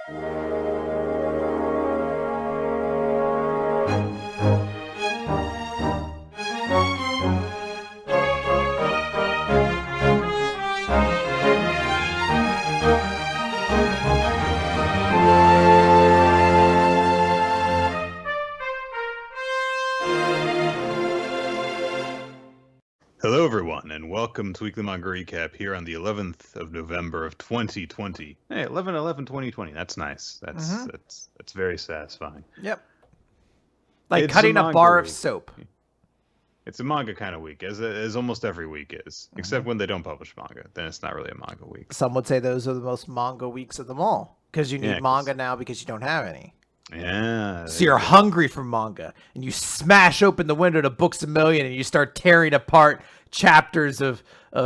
Hello, everyone, and welcome to Weekly Manga Recap here on the 11th of November of 2020. Hey, 11/11/2020. That's nice. That's very satisfying. Yep. Like It's cutting a bar of week. soap. It's a manga kind of week, as almost every week is, except when they don't publish manga. Then it's not really a manga week. Some would say those are the most manga weeks of them all, because you need manga now because you don't have any. Yeah. So you're hungry for manga, and you smash open the window to Books A Million, and you start tearing apart chapters of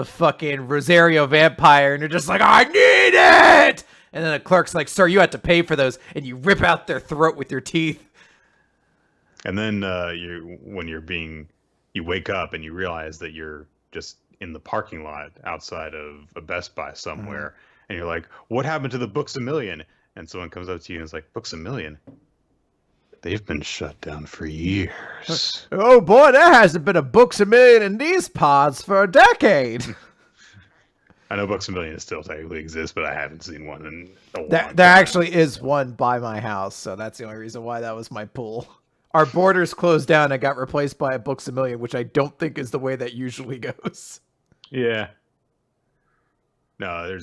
fucking Rosario Vampire, and you're just like, I need it! And then the clerk's like, sir, you have to pay for those, and you rip out their throat with your teeth. And then you wake up and you realize that you're just in the parking lot outside of a Best Buy somewhere, and you're like, what happened to the Books A Million? And someone comes up to you and is like, Books A Million? They've been shut down for years. Oh boy, there hasn't been a Books A Million in these pods for a decade. I know Books A Million still technically exists, but I haven't seen one in a long time. There actually is one by my house, so that's the only reason why that was my pool. Our borders closed down and got replaced by a Books A Million, which I don't think is the way that usually goes. Yeah. No,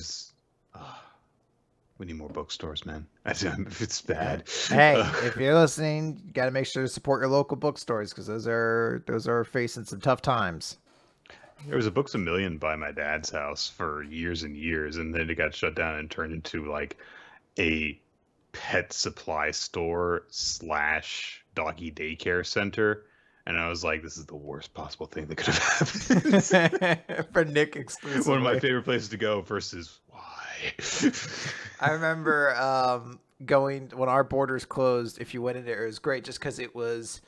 we need more bookstores, man. It's bad. Hey, if you're listening, you got to make sure to support your local bookstores because those are facing some tough times. There was a Books A Million by my dad's house for years and years, and then it got shut down and turned into like a pet supply store / doggy daycare center. And I was like, this is the worst possible thing that could have happened. For Nick exclusively. One of my favorite places to go versus why. I remember going when our borders closed. If you went in there, it was great just because it was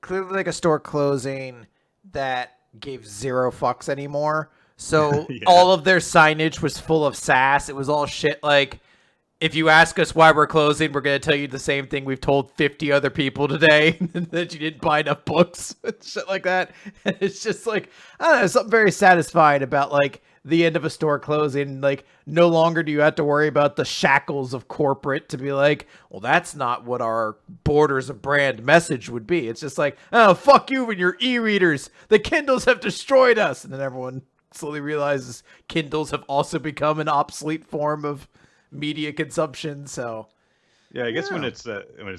clearly like a store closing that gave zero fucks anymore. So all of their signage was full of sass. It was all shit like, if you ask us why we're closing, we're going to tell you the same thing we've told 50 other people today, that you didn't buy enough books and shit like that. And it's just like, I don't know, something very satisfying about like the end of a store closing. Like, no longer do you have to worry about the shackles of corporate to be like, well, that's not what our borders of brand message would be. It's just like, oh, fuck you and your e-readers. The Kindles have destroyed us. And then everyone slowly realizes Kindles have also become an obsolete form of media consumption. So yeah, I guess when it's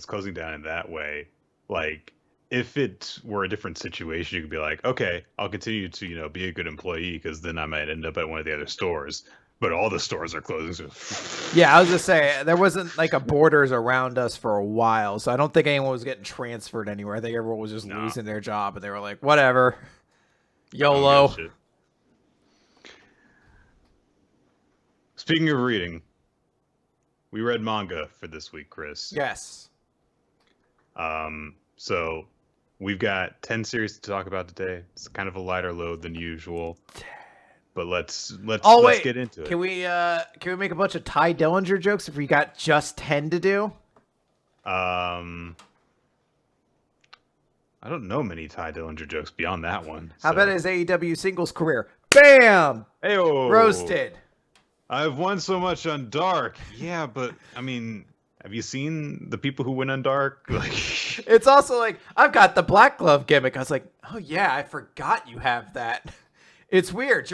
closing down in that way, like if it were a different situation, you could be like, okay, I'll continue to be a good employee because then I might end up at one of the other stores. But all the stores are closing. So yeah, I was just saying there wasn't like a borders around us for a while, so I don't think anyone was getting transferred anywhere. I think everyone was just losing their job, and they were like, whatever, YOLO. Speaking of reading, we read manga for this week, Chris. Yes. So we've got 10 series to talk about today. It's kind of a lighter load than usual, but let's get into it. Can we make a bunch of Ty Dillinger jokes if we got just 10 to do? I don't know many Ty Dillinger jokes beyond that one. How about his AEW singles career? Bam! Hey-o! Roasted. I've won so much on Dark. Yeah, but I mean, have you seen the people who win on Dark? Like, it's also like, I've got the Black Glove gimmick. I was like, oh yeah, I forgot you have that. It's weird.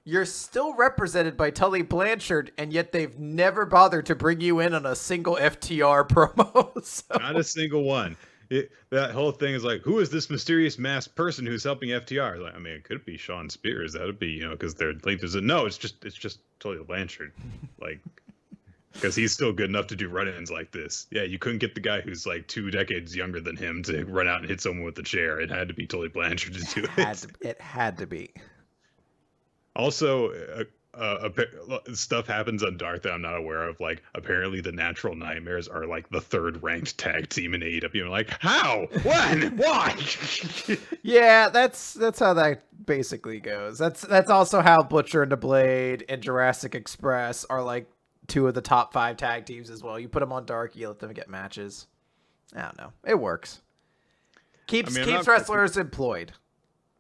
You're still represented by Tully Blanchard, and yet they've never bothered to bring you in on a single FTR promo. So. Not a single one. That whole thing is like, who is this mysterious masked person who's helping FTR? Like, I mean, it could be Sean Spears. That would be, because they're linked. No, it's just Tully Blanchard. Like, because he's still good enough to do run-ins like this. Yeah, you couldn't get the guy who's like 2 decades younger than him to run out and hit someone with a chair. It had to be Tully Blanchard to do it. It had to be. Also, stuff happens on Dark that I'm not aware of. Like, apparently the Natural Nightmares are like the 3rd ranked tag team in AEW. I'm like, how? When? Why? Yeah, that's how that basically goes. That's also how Butcher and the Blade and Jurassic Express are like two of the top 5 tag teams as well. You put them on Dark, you let them get matches. I don't know. It works. Keeps wrestlers employed.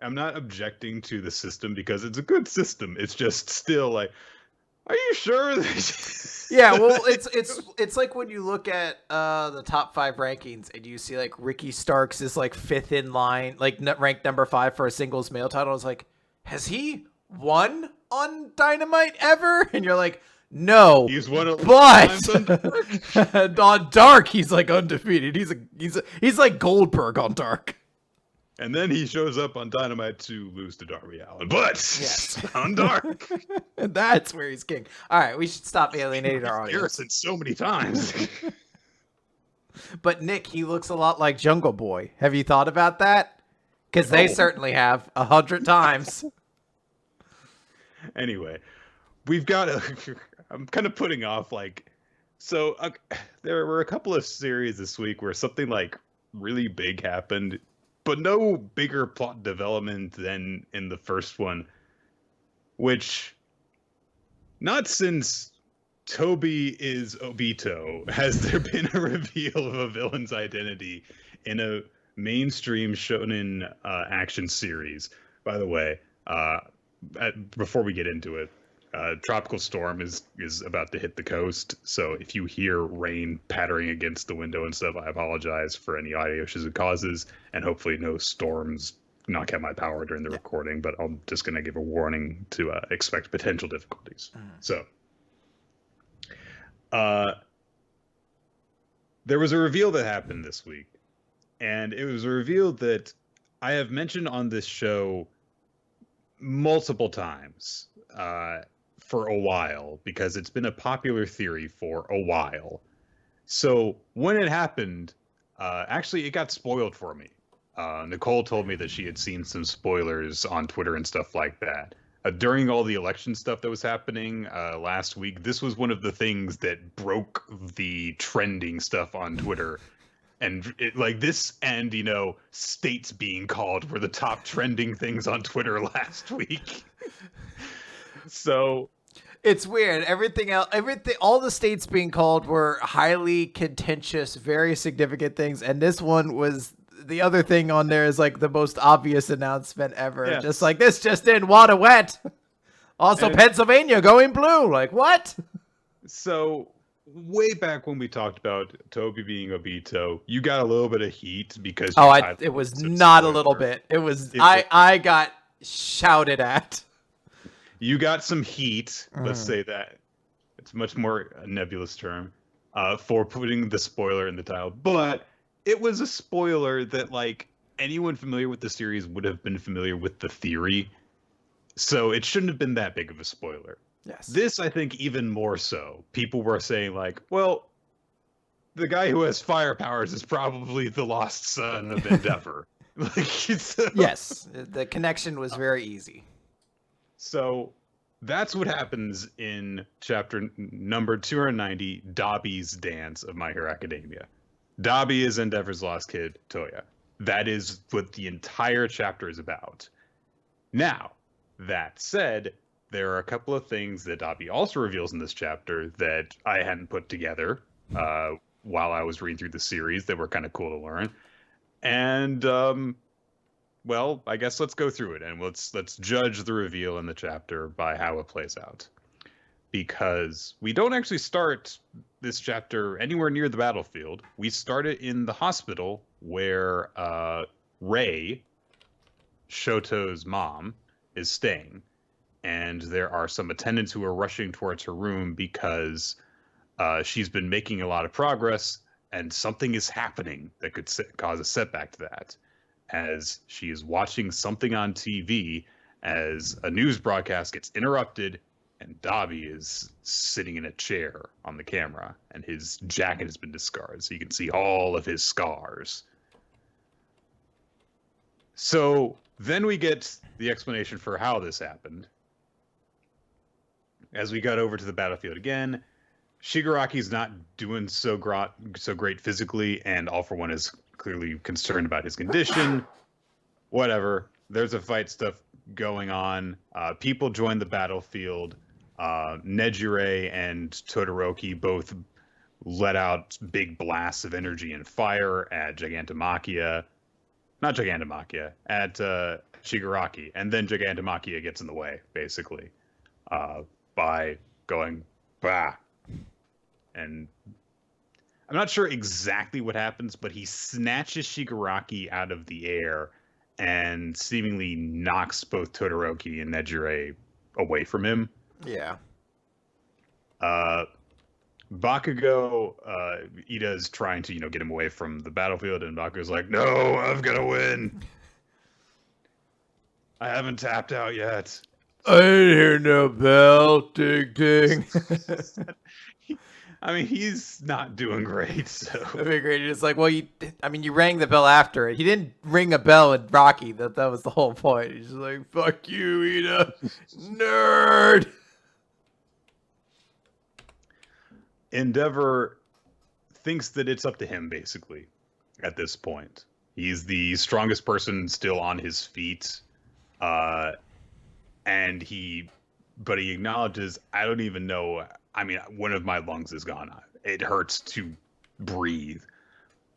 I'm not objecting to the system because it's a good system. It's just still like, are you sure? Yeah, well, it's like when you look at the top 5 rankings and you see like Ricky Starks is like 5th in line, like ranked number 5 for a singles male title. It's like, has he won on Dynamite ever? And you're like, no. He's won at but on Dark, he's like undefeated. He's like Goldberg on Dark. And then he shows up on Dynamite to lose to Darby Allin. But yes, on Dark. That's where he's king. All right, we should stop alienating our audience. Harrison so many times. But Nick, he looks a lot like Jungle Boy. Have you thought about that? Because they certainly have 100 times. Anyway, we've got I'm kind of putting off there were a couple of series this week where something like really big happened, but no bigger plot development than in the first one, which, not since Tobi is Obito has there been a reveal of a villain's identity in a mainstream shonen action series. By the way, before we get into it, tropical storm is about to hit the coast, so if you hear rain pattering against the window and stuff, I apologize for any audio issues it causes, and hopefully no storms knock out my power during the recording, but I'm just going to give a warning to expect potential difficulties. So, there was a reveal that happened this week, and it was a reveal that I have mentioned on this show multiple times, for a while, because it's been a popular theory for a while. So when it happened, actually it got spoiled for me. Nicole told me that she had seen some spoilers on Twitter and stuff like that. During all the election stuff that was happening last week, this was one of the things that broke the trending stuff on Twitter. And this and, states being called were the top trending things on Twitter last week. So it's weird. All the states being called were highly contentious, very significant things, and this one was the other thing on there is like the most obvious announcement ever. Yes. Just like, this just in, water wet. Also, Pennsylvania going blue. Like, what? So way back when we talked about Tobi being Obito, you got a little bit of heat because it was not a little bit. It was I got shouted at. You got some heat, let's say that. It's a much more nebulous term, for putting the spoiler in the title. But it was a spoiler that, anyone familiar with the series would have been familiar with the theory. So it shouldn't have been that big of a spoiler. Yes. This, I think, even more so. People were saying, well, the guy who has fire powers is probably the lost son of Endeavor. Yes, the connection was very easy. So that's what happens in chapter number 290, Dabi's Dance of My Hero Academia. Dabi is Endeavor's lost kid, Toya. That is what the entire chapter is about. Now, that said, there are a couple of things that Dabi also reveals in this chapter that I hadn't put together while I was reading through the series that were kind of cool to learn. And well, I guess let's go through it, and let's judge the reveal in the chapter by how it plays out. Because we don't actually start this chapter anywhere near the battlefield. We start it in the hospital where Rei, Shoto's mom, is staying. And there are some attendants who are rushing towards her room because she's been making a lot of progress, and something is happening that could cause a setback to that. As she is watching something on TV, as a news broadcast gets interrupted, and Dabi is sitting in a chair on the camera, and his jacket has been discarded, so you can see all of his scars. So then we get the explanation for how this happened. As we got over to the battlefield again, Shigaraki's not doing so great physically, and All For One is clearly concerned about his condition. Whatever. There's a fight stuff going on. People join the battlefield. Nejire and Todoroki both let out big blasts of energy and fire at Gigantomachia. Not Gigantomachia, at Shigaraki. And then Gigantomachia gets in the way, basically, by going, bah. And I'm not sure exactly what happens, but he snatches Shigaraki out of the air and seemingly knocks both Todoroki and Nejire away from him. Yeah. Bakugo, Ida's trying to, get him away from the battlefield, and Bakugo's like, no, I've got to win. I haven't tapped out yet. I didn't hear no bell. Ding, ding. I mean, he's not doing great, so. That'd be great. It's like, well, you rang the bell after it. He didn't ring a bell in Rocky. That was the whole point. He's just like, fuck you, Ida. Nerd. Endeavor thinks that it's up to him, basically, at this point. He's the strongest person still on his feet. And he acknowledges, I don't even know. I mean, one of my lungs is gone. It hurts to breathe,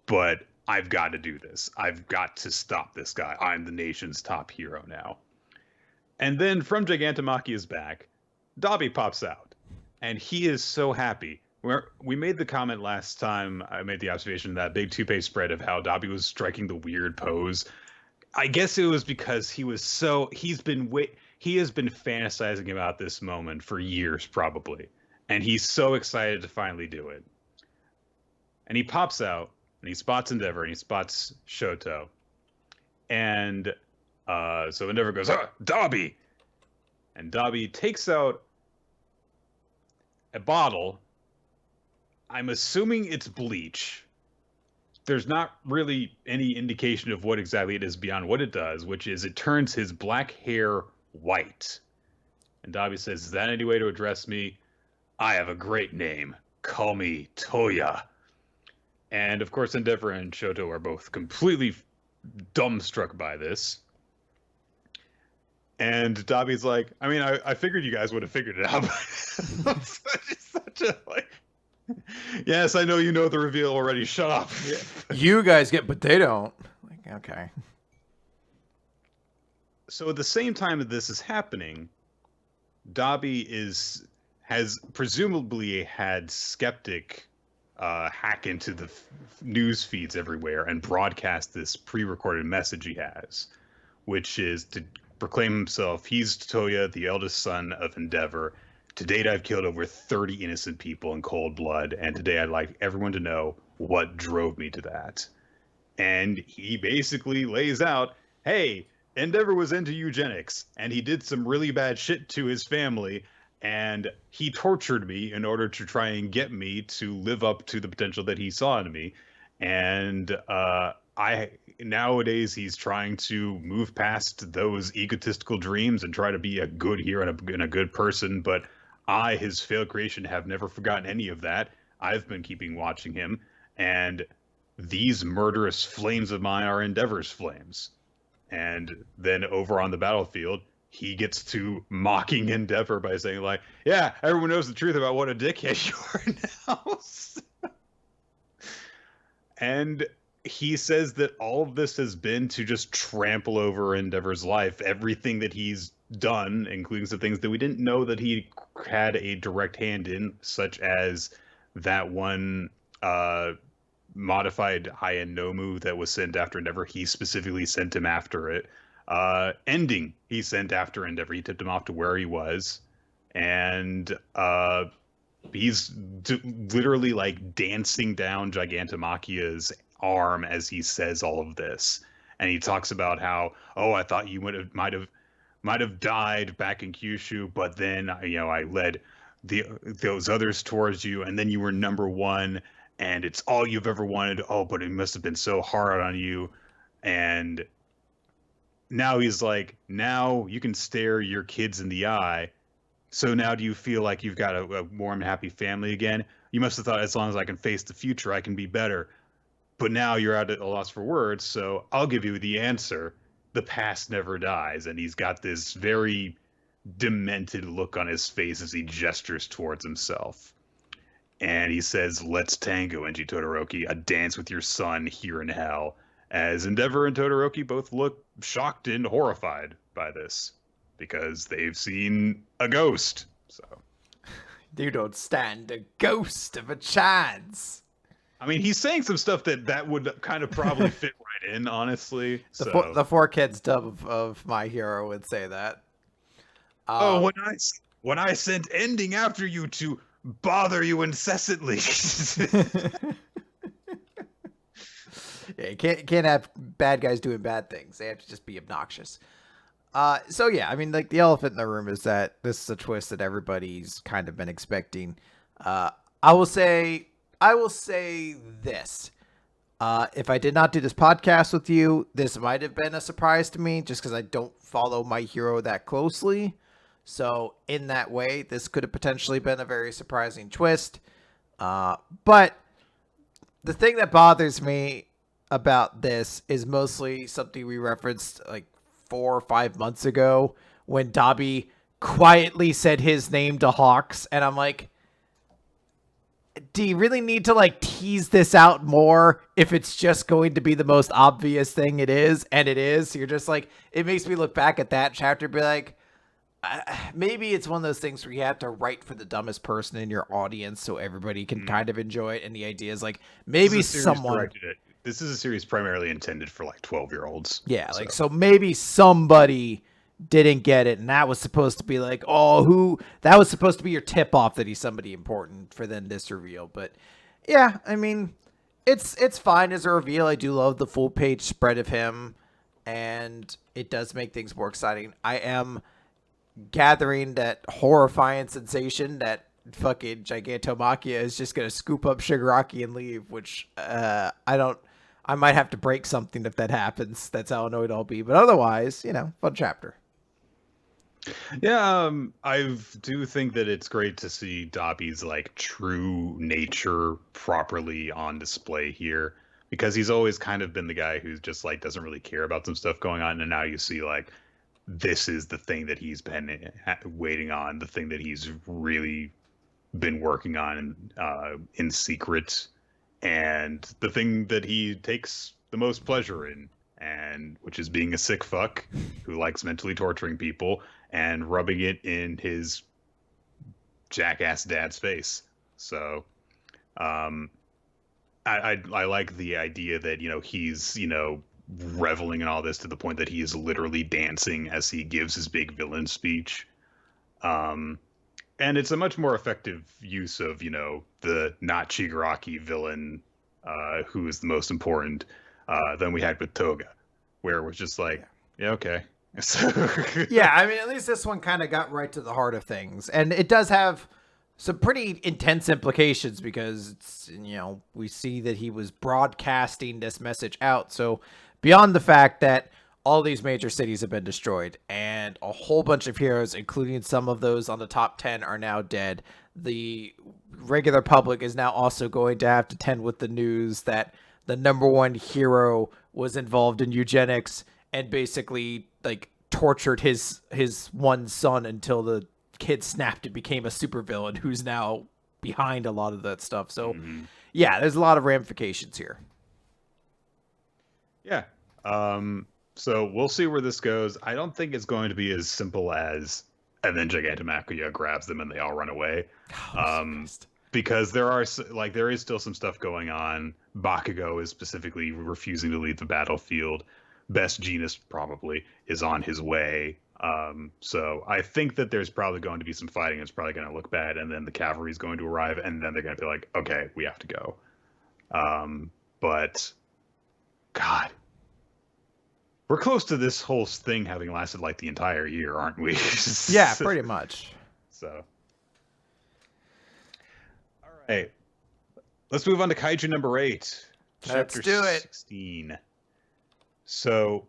but I've got to do this. I've got to stop this guy. I'm the nation's top hero now. And then from Gigantomachia's back, Dabi pops out, and he is so happy. We made the comment last time. I made the observation, that big 2-page spread of how Dabi was striking the weird pose. I guess it was because he has been fantasizing about this moment for years, probably. And he's so excited to finally do it. And he pops out, and he spots Endeavor, and he spots Shoto. And so Endeavor goes, Dabi! And Dabi takes out a bottle. I'm assuming it's bleach. There's not really any indication of what exactly it is beyond what it does, which is it turns his black hair white. And Dabi says, is that any way to address me? I have a great name. Call me Toya. And of course, Endeavor and Shoto are both completely dumbstruck by this. And Dabi's like, I mean, I figured you guys would have figured it out. Such a, like, yes, I know you know the reveal already. Shut up. You guys get, but they don't. Like, okay. So at the same time that this is happening, Dabi has presumably had Skeptic hack into the news feeds everywhere and broadcast this pre-recorded message he has, which is to proclaim himself, he's Toya, the eldest son of Endeavor. To date, I've killed over 30 innocent people in cold blood, and today I'd like everyone to know what drove me to that. And he basically lays out, hey, Endeavor was into eugenics, and he did some really bad shit to his family, and he tortured me in order to try and get me to live up to the potential that he saw in me. And nowadays he's trying to move past those egotistical dreams and try to be a good hero and a good person, but I, his failed creation, have never forgotten any of that. I've been keeping watching him, and these murderous flames of mine are Endeavor's flames. And then over on the battlefield, he gets to mocking Endeavor by saying, like, yeah, everyone knows the truth about what a dickhead you are now. And he says that all of this has been to just trample over Endeavor's life. Everything that he's done, including some things that we didn't know that he had a direct hand in, such as that one modified high-end Nomu that was sent after Endeavor. He specifically sent him after it. Ending, he sent after Endeavor. He tipped him off to where he was. And he's literally like dancing down Gigantomachia's arm as he says all of this. And he talks about how, oh, I thought you might have died back in Kyushu, but then I led those others towards you, and then you were number one, and it's all you've ever wanted. Oh, but it must have been so hard on you. And now he's like, now you can stare your kids in the eye. So now do you feel like you've got a warm, happy family again? You must have thought, as long as I can face the future, I can be better. But now you're at a loss for words, so I'll give you the answer. The past never dies. And he's got this very demented look on his face as he gestures towards himself. And he says, "Let's tango, Enji Todoroki, a dance with your son here in hell." As Endeavor and Todoroki both look shocked and horrified by this because they've seen a ghost. So, You don't stand a ghost of a chance. I mean, he's saying some stuff that would kind of probably fit right in, honestly. The four kids dub of My Hero would say that. Oh, when I sent ending after you to bother you incessantly. Yeah, you can't have bad guys doing bad things. They have to just be obnoxious. So yeah, I mean, like the elephant in the room is that this is a twist that everybody's kind of been expecting. I will say this. If I did not do this podcast with you, this might have been a surprise to me just because I don't follow My Hero that closely. So in that way, this could have potentially been a very surprising twist. But the thing that bothers me about this is mostly something we referenced like 4 or 5 months ago when Dabi quietly said his name to Hawks. And I'm like, do you really need to like tease this out more if it's just going to be the most obvious thing it is? And it is. So you're just like, it makes me look back at that chapter and be like, maybe it's one of those things where you have to write for the dumbest person in your audience so everybody can kind of enjoy it. And the idea is like, maybe someone... This is a series primarily intended for like 12-year-olds. Yeah, so. Like, so maybe somebody didn't get it, and that was supposed to be like, that was supposed to be your tip-off that he's somebody important for then this reveal. But yeah, I mean, it's fine as a reveal. I do love the full-page spread of him, and it does make things more exciting. I am gathering that horrifying sensation that fucking Gigantomachia is just gonna scoop up Shigaraki and leave, which I might have to break something if that happens. That's how annoyed I'll be. But otherwise, fun chapter. Yeah, I do think that it's great to see Dabi's like true nature properly on display here, because he's always kind of been the guy who's just like doesn't really care about some stuff going on, and now you see like this is the thing that he's been waiting on, the thing that he's really been working on in secret, and the thing that he takes the most pleasure in, and which is being a sick fuck who likes mentally torturing people and rubbing it in his jackass dad's face. So I like the idea that he's reveling in all this to the point that he is literally dancing as he gives his big villain speech. And it's a much more effective use of, the not Shigaraki villain, who is the most important, than we had with Toga, where it was just like, yeah okay. Yeah, I mean, at least this one kind of got right to the heart of things. And it does have some pretty intense implications because, it's, we see that he was broadcasting this message out. So beyond the fact that all these major cities have been destroyed and a whole bunch of heroes, including some of those on the top 10, are now dead. The regular public is now also going to have to tend with the news that the number one hero was involved in eugenics and basically like tortured his one son until the kid snapped and became a supervillain who's now behind a lot of that stuff. So yeah, there's a lot of ramifications here. Yeah. So we'll see where this goes. I don't think it's going to be as simple as, and then Gigantomachia grabs them and they all run away. Because there is still some stuff going on. Bakugo is specifically refusing to leave the battlefield. Best Genus probably is on his way. So I think that there's probably going to be some fighting. It's probably going to look bad, and then the cavalry is going to arrive, and then they're going to be like, okay, we have to go. But God, we're close to this whole thing having lasted like the entire year, aren't we? Yeah, pretty much. So, all right, let's move on to Kaiju number 8. Let's do it. 16. So,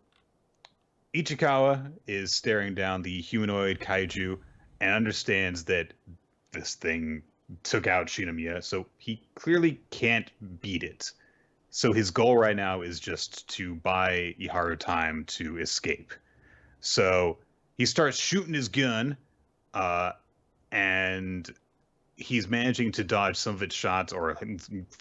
Ichikawa is staring down the humanoid kaiju and understands that this thing took out Shinomiya, so he clearly can't beat it. So his goal right now is just to buy Iharu time to escape. So he starts shooting his gun, and he's managing to dodge some of its shots or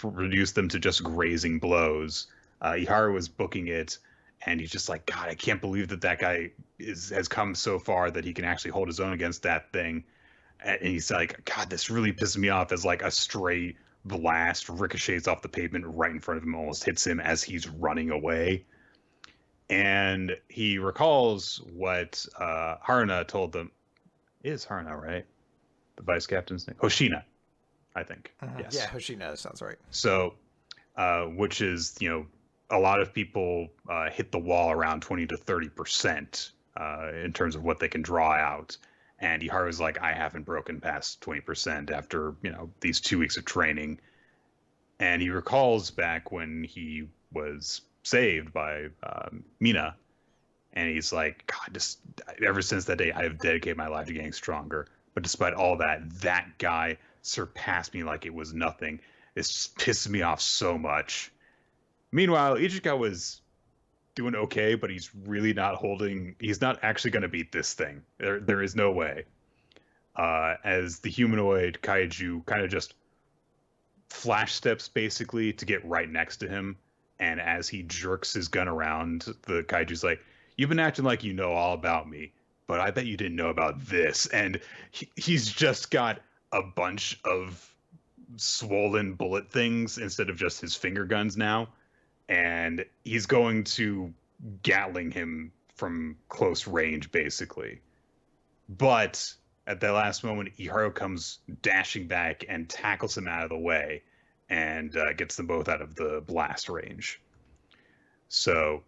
reduce them to just grazing blows. Iharu is booking it, and he's just like, God, I can't believe that guy has come so far that he can actually hold his own against that thing. And he's like, God, this really pisses me off as like a stray blast ricochets off the pavement right in front of him, almost hits him as he's running away. And he recalls what Haruna told them. It is Haruna, right? The vice captain's name? Hoshina, I think. Yes. Yeah, Hoshina sounds right. So, which is, a lot of people hit the wall around 20 to 30% in terms of what they can draw out. And Iharu's like, I haven't broken past 20% after, these 2 weeks of training. And he recalls back when he was saved by Mina. And he's like, God, just ever since that day, I have dedicated my life to getting stronger. But despite all that guy surpassed me like it was nothing. It's just pissed me off so much. Meanwhile, Ichikawa was doing okay, but he's really he's not actually going to beat this thing. There is no way. As the humanoid kaiju kind of just flash steps basically to get right next to him. And as he jerks his gun around, the kaiju's like, you've been acting like you know all about me, but I bet you didn't know about this. And he's just got a bunch of swollen bullet things instead of just his finger guns now. And he's going to Gatling him from close range, basically. But at that last moment, Iharu comes dashing back and tackles him out of the way and gets them both out of the blast range. So,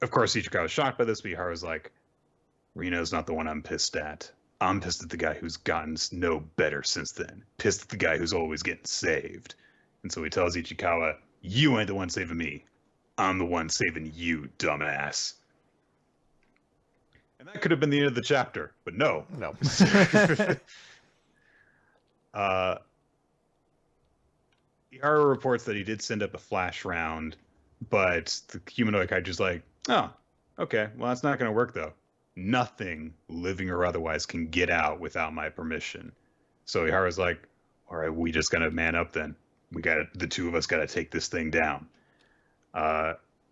of course, Ichikawa was shocked by this, but Iharu's like, Reno's not the one I'm pissed at. I'm pissed at the guy who's gotten no better since then. Pissed at the guy who's always getting saved. And so he tells Ichikawa, you ain't the one saving me. I'm the one saving you, dumbass. And that could have been the end of the chapter, but no. No. Iharu reports that he did send up a flash round, but the humanoid kaiju's like, oh, okay, well, that's not going to work, though. Nothing, living or otherwise, can get out without my permission. So Iharu's like, all right, we just got to man up then. The two of us got to take this thing down.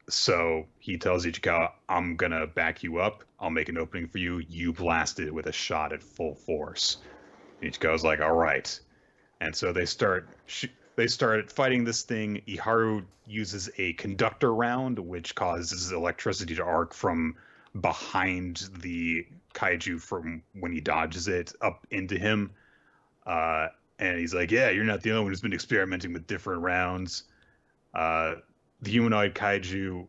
So he tells Ichikawa, I'm going to back you up. I'll make an opening for you. You blast it with a shot at full force. Ichikawa's like, all right. And so they start fighting this thing. Iharu uses a conductor round, which causes electricity to arc from behind the kaiju from when he dodges it up into him. And he's like, yeah, you're not the only one who's been experimenting with different rounds. The humanoid kaiju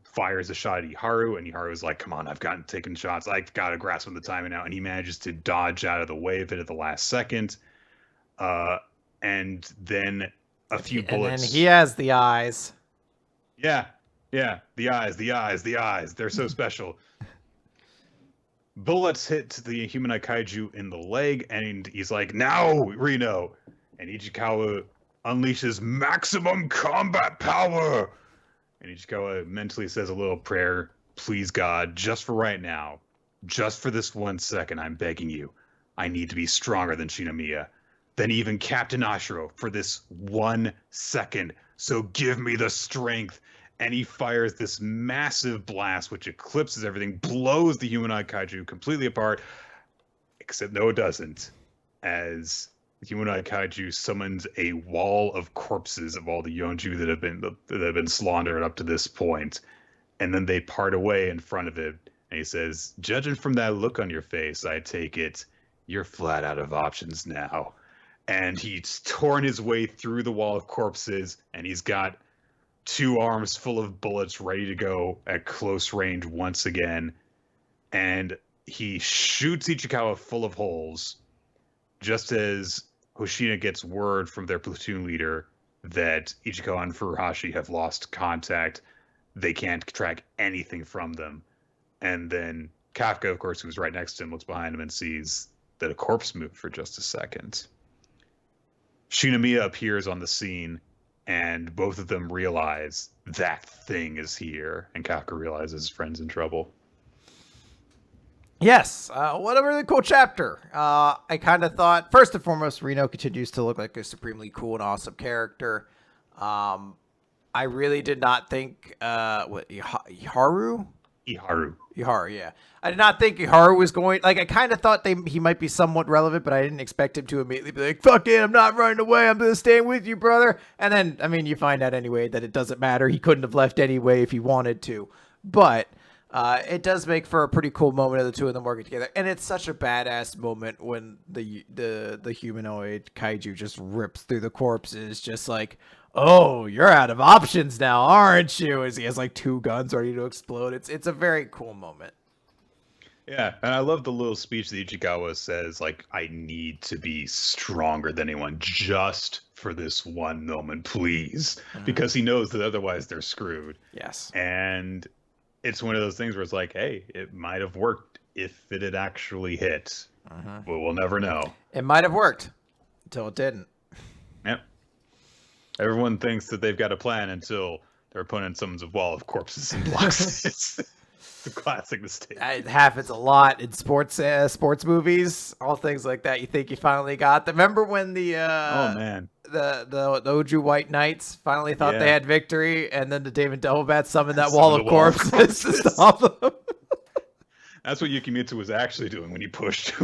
fires a shot at Iharu, and Iharu's like, come on, I've taken shots. I've got to grasp on the timing now. And he manages to dodge out of the way of it at the last second. And then a few bullets. And then he has the eyes. Yeah. The eyes. They're so special. Bullets hit the humanoid kaiju in the leg, and he's like, now, Reno! And Ichikawa unleashes maximum combat power! And Ichikawa mentally says a little prayer, please God, just for right now, just for this 1 second, I'm begging you, I need to be stronger than Shinomiya, than even Captain Ashiro for this 1 second, so give me the strength. And he fires this massive blast, which eclipses everything, blows the humanoid kaiju completely apart. Except no, it doesn't. As the humanoid kaiju summons a wall of corpses of all the Yonju that have been slaughtered up to this point. And then they part away in front of it. And he says, judging from that look on your face, I take it, you're flat out of options now. And he's torn his way through the wall of corpses, and he's got 2 arms full of bullets ready to go at close range once again. And he shoots Ichikawa full of holes just as Hoshina gets word from their platoon leader that Ichikawa and Furuhashi have lost contact. They can't track anything from them. And then Kafka, of course, who's right next to him, looks behind him and sees that a corpse moved for just a second. Shinomiya appears on the scene, and both of them realize that thing is here, and Kafka realizes his friend's in trouble. Yes, what a really cool chapter. I kind of thought, first and foremost, Reno continues to look like a supremely cool and awesome character. I really did not think, Iharu? Iharu. Iharu, yeah. I did not think Iharu was going, like, I kind of thought he might be somewhat relevant, but I didn't expect him to immediately be like, fuck it, I'm not running away, I'm gonna stay with you, brother. And then, I mean, you find out anyway that it doesn't matter. He couldn't have left anyway if he wanted to. But it does make for a pretty cool moment of the two of them working together, and it's such a badass moment when the humanoid kaiju just rips through the corpses, just like, oh, you're out of options now, aren't you? As he has like 2 guns ready to explode. It's a very cool moment. Yeah, and I love the little speech that Ichikawa says, like, I need to be stronger than anyone just for this one moment, please. Because he knows that otherwise they're screwed. Yes. And it's one of those things where it's like, hey, it might have worked if it had actually hit. But we'll never know. It might have worked until it didn't. Yep. Everyone thinks that they've got a plan until their opponent summons a wall of corpses and blocks it. It's a classic mistake. It happens a lot in sports movies, all things like that. You think you finally got them. Remember when the oh man, the Oju White Knights finally thought they had victory, and then the David Doublebat summoned that wall of corpses to stop them. That's what Yukimitsu was actually doing when he pushed.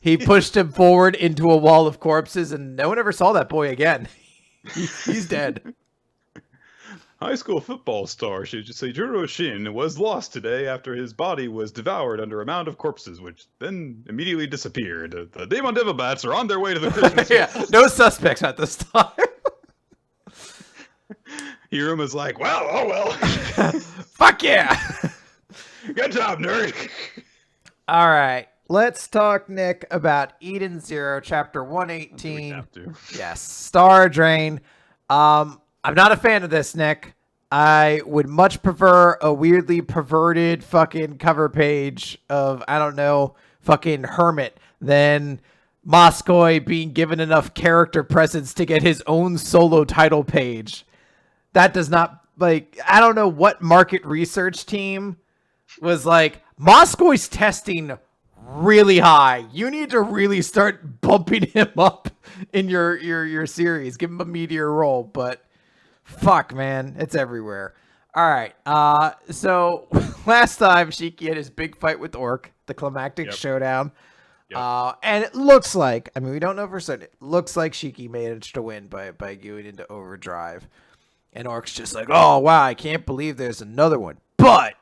He pushed him forward into a wall of corpses, and no one ever saw that boy again. He's dead. High school football star Seijuro Shin was lost today after his body was devoured under a mound of corpses, which then immediately disappeared. The Demon Devilbats are on their way to the Christmas. No suspects at this time. Hiruma's like, well, oh well. Fuck yeah. Good job, nerd. All right. Let's talk, Nick, about Eden Zero, Chapter 118. We have to. Yes, Star Drain. I'm not a fan of this, Nick. I would much prefer a weirdly perverted fucking cover page of, I don't know, fucking Hermit than Moskoy being given enough character presence to get his own solo title page. That does not, like, I don't know what market research team was like, Moskoy's testing really high. You need to really start bumping him up in your series. Give him a meteor role, but fuck, man, it's everywhere. All right. So last time Shiki had his big fight with Orc, the climactic showdown. Yep. And it looks like, I mean, we don't know for certain. It looks like Shiki managed to win by going into overdrive. And Orc's just like, oh, wow, I can't believe there's another one. But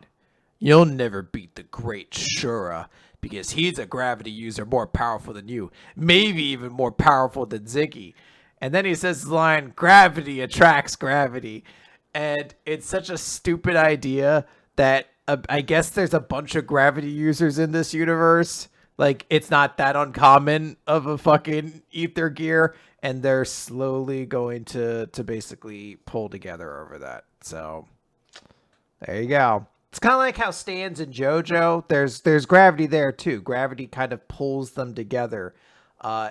you'll never beat the great Shura because he's a gravity user more powerful than you. Maybe even more powerful than Ziggy. And then he says the line, gravity attracts gravity. And it's such a stupid idea that I guess there's a bunch of gravity users in this universe. Like, it's not that uncommon of a fucking ether gear. And they're slowly going to basically pull together over that. So, there you go. It's kind of like how Stan's in JoJo. There's gravity there, too. Gravity kind of pulls them together.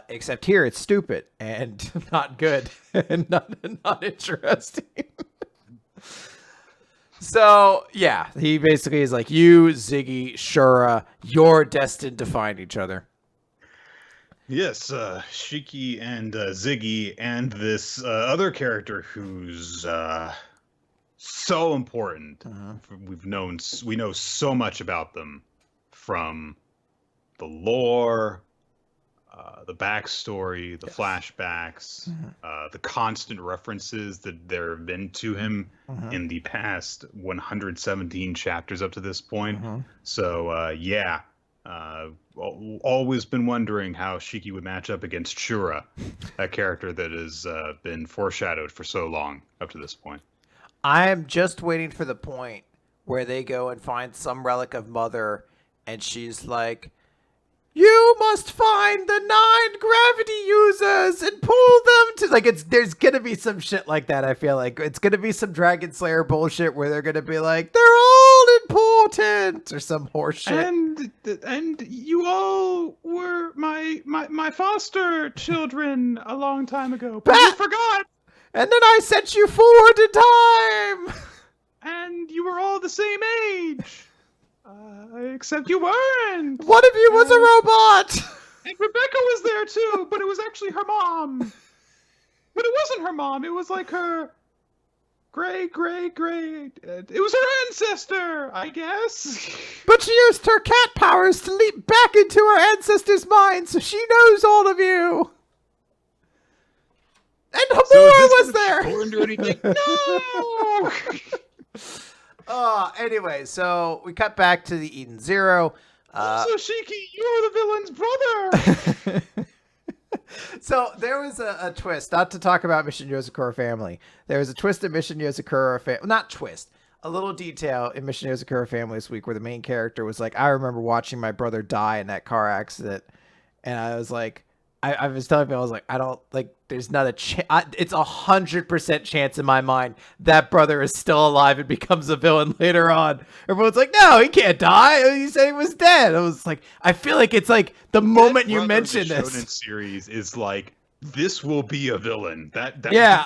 Except here it's stupid and not good and not interesting. So, yeah, he basically is like, you, Ziggy, Shura, you're destined to find each other. Yes, Shiki and Ziggy and this other character who's so important. We know so much about them from the lore, the backstory, the flashbacks, the constant references that there have been to him in the past 117 chapters up to this point. So, yeah. Always been wondering how Shiki would match up against Shura, a character that has been foreshadowed for so long up to this point. I'm just waiting for the point where they go and find some relic of Mother, and she's like, you must find the 9 gravity users and pull them to, like, there's gonna be some shit like that. I feel like it's gonna be some Dragon Slayer bullshit where they're gonna be like, they're all important or some horseshit. And you all were my foster children a long time ago, but you forgot. And then I sent you forward in time. And you were all the same age. Except you weren't. One of you was a robot. And Rebecca was there too, but it was actually her mom. But it wasn't her mom. It was like her great. It was her ancestor, I guess. But she used her cat powers to leap back into her ancestor's mind, so she knows all of you. And Hamura was there. Or anything? No. Anyway, so we cut back to the Eden Zero. Also, Shiki, you're the villain's brother. So there was a twist, not to talk about Mission Yozakura Family. There was a twist in Mission Yozakura Family, not twist, a little detail in Mission Yozakura Family this week where the main character was like, I remember watching my brother die in that car accident. And I was like, I was telling people, I was like, I don't, like, there's not a chance, it's 100% chance in my mind that brother is still alive and becomes a villain later on. Everyone's like, no, he can't die. He said he was dead. I was like, I feel like it's like the moment you mention this. The Shonen series is like, this will be a villain. That yeah.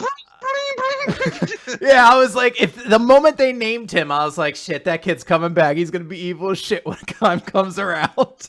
Yeah, I was like, if the moment they named him, I was like, shit, that kid's coming back. He's going to be evil as shit when time comes around.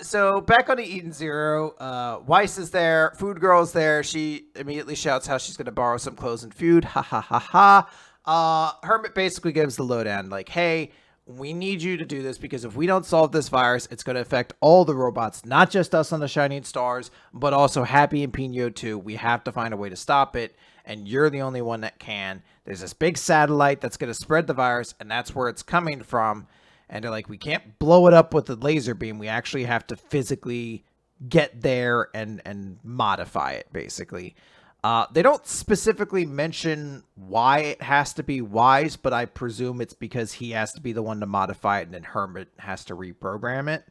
So back on the Eden Zero, Weiss is there, Food Girl's there. She immediately shouts how she's going to borrow some clothes and food. Ha ha ha ha. Hermit basically gives the lowdown like, hey, we need you to do this because if we don't solve this virus, it's going to affect all the robots, not just us on the Shining Stars, but also Happy and Pino too. We have to find a way to stop it, and you're the only one that can. There's this big satellite that's going to spread the virus, and that's where it's coming from. And they're like, we can't blow it up with a laser beam. We actually have to physically get there and modify it, basically. They don't specifically mention why it has to be Wise, but I presume it's because he has to be the one to modify it and then Hermit has to reprogram it.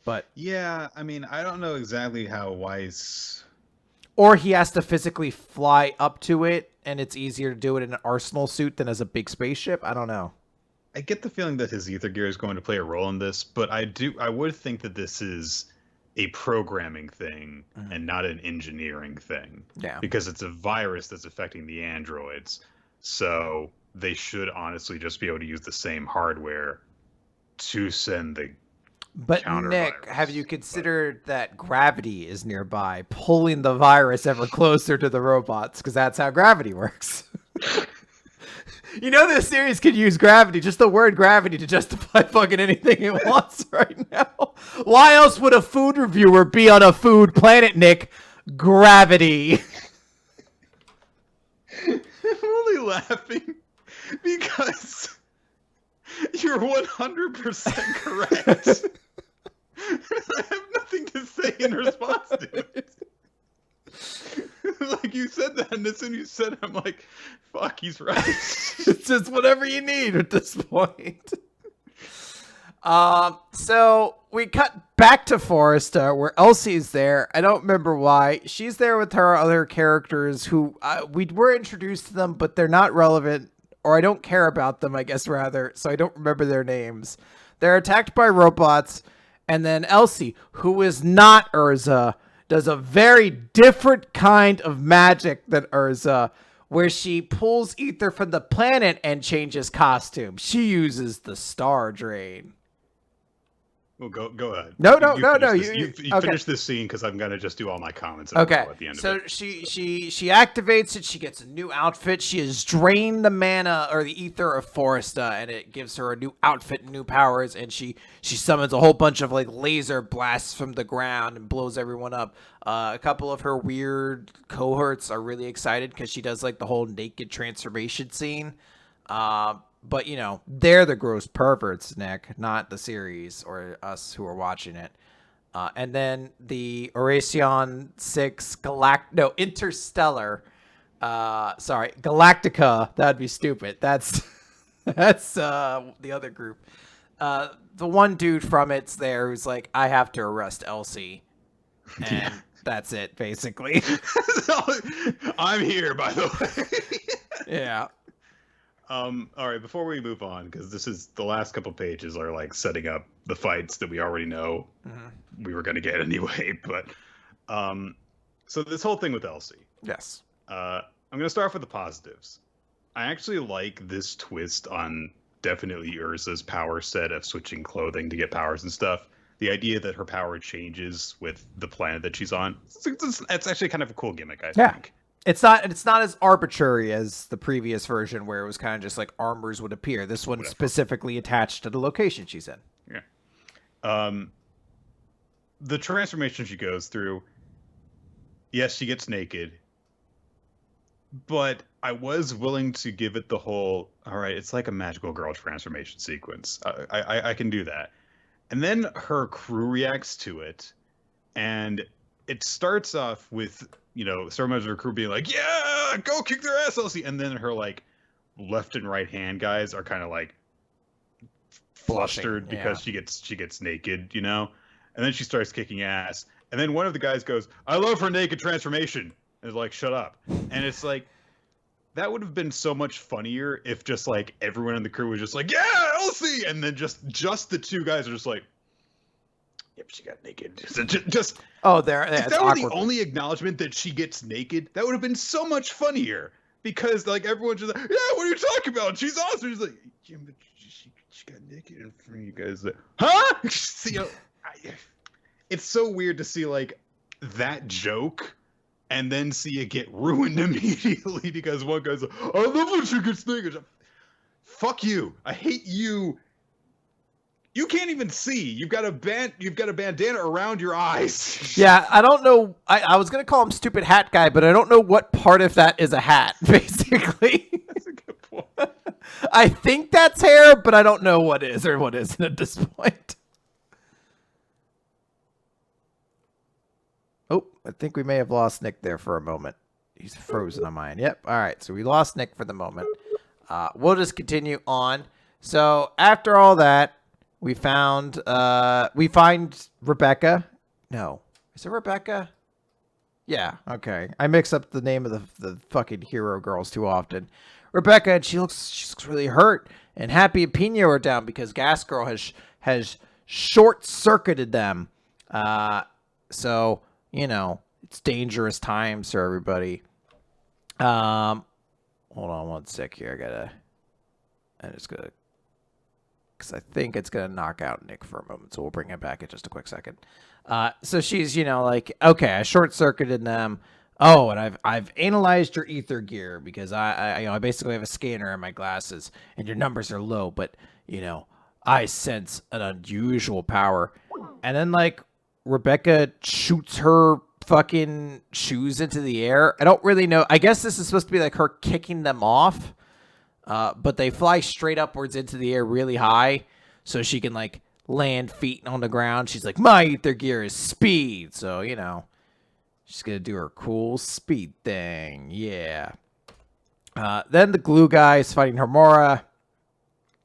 But yeah, I mean, I don't know exactly how Weiss... Or he has to physically fly up to it, and it's easier to do it in an Arsenal suit than as a big spaceship. I don't know. I get the feeling that his ether gear is going to play a role in this, but I would think that this is a programming thing and not an engineering thing. Yeah. Because it's a virus that's affecting the androids. So they should honestly just be able to use the same hardware to send the But Nick, have you considered that gravity is nearby, pulling the virus ever closer to the robots? Because that's how gravity works. You know this series could use gravity, just the word gravity, to justify fucking anything it wants right now. Why else would a food reviewer be on a food planet, Nick? Gravity. I'm only laughing because you're 100% correct. I have nothing to say in response to it. Like, you said that, and as soon as you said it, I'm like, fuck, he's right. It's just whatever you need at this point. So we cut back to Foresta, where Elsie's there. I don't remember why. She's there with her other characters who we were introduced to them, but they're not relevant, or I don't care about them, I guess, rather, so I don't remember their names. They're attacked by robots, and then Elsie, who is not Urza, does a very different kind of magic than Urza, where she pulls ether from the planet and changes costume. She uses the Star Drain. Well, go ahead. No. You finish this scene because I'm gonna just do all my comments. Okay. At the end so of it. she activates it. She gets a new outfit. She has drained the mana or the ether of Foresta, and it gives her a new outfit and new powers. And she summons a whole bunch of like laser blasts from the ground and blows everyone up. A couple of her weird cohorts are really excited because she does like the whole naked transformation scene. But, you know, they're the gross perverts, Nick, not the series or us who are watching it. And then the Oracion 6 Interstellar. Galactica. That'd be stupid. That's the other group. The one dude from it's there who's like, I have to arrest Elsie. And that's it, basically. I'm here, by the way. Yeah. All right, before we move on, because this is the last couple pages are like setting up the fights that we already know we were going to get anyway. But so this whole thing with Elsie. Yes. I'm going to start off with the positives. I actually like this twist on definitely Ursa's power set of switching clothing to get powers and stuff. The idea that her power changes with the planet that she's on, it's actually kind of a cool gimmick, I think. It's not as arbitrary as the previous version where it was kind of just like armors would appear. This one's specifically attached to the location she's in. Yeah. The transformation she goes through, yes, she gets naked, but I was willing to give it the whole, all right, it's like a magical girl transformation sequence. I can do that. And then her crew reacts to it, and it starts off with, some members of her crew being like, yeah, go kick their ass, Elsie. And then her, like, left and right hand guys are kind of, like, flustered because she gets naked, And then she starts kicking ass. And then one of the guys goes, I love her naked transformation. And is like, shut up. And it's like, that would have been so much funnier if just, like, everyone in the crew was just like, yeah, Elsie! And then just the two guys are just like, yep, she got naked. Just if that were the only acknowledgement that she gets naked, that would have been so much funnier. Because, like, everyone's just like, yeah, what are you talking about? She's awesome. She's like, yeah, but she got naked in front of you guys. Like, huh? It's so weird to see, like, that joke and then see it get ruined immediately because one guy's like, I love when she gets naked. Fuck you. I hate you. You can't even see. You've got a bandana around your eyes. Yeah, I don't know. I was gonna call him stupid hat guy, but I don't know what part of that is a hat, basically. That's a good point. I think that's hair, but I don't know what is or what isn't at this point. Oh, I think we may have lost Nick there for a moment. He's frozen on mine. Yep. All right. So we lost Nick for the moment. We'll just continue on. So after all that, we find Rebecca. No. Is it Rebecca? Yeah. Okay. I mix up the name of the fucking hero girls too often. Rebecca, and she looks really hurt, and Happy and Pino are down because Gas Girl has short-circuited them. So, it's dangerous times for everybody. Hold on one sec here. I'm just gonna, because I think it's gonna knock out Nick for a moment, so we'll bring him back in just a quick second. So she's, like, okay, I short-circuited them. Oh, and I've analyzed your ether gear because I basically have a scanner in my glasses, and your numbers are low, but I sense an unusual power. And then, like, Rebecca shoots her fucking shoes into the air. I don't really know. I guess this is supposed to be like her kicking them off, but they fly straight upwards into the air really high, so she can, like, land feet on the ground. She's like, my ether gear is speed, so she's gonna do her cool speed thing. Yeah. Then the glue guy is fighting Homura,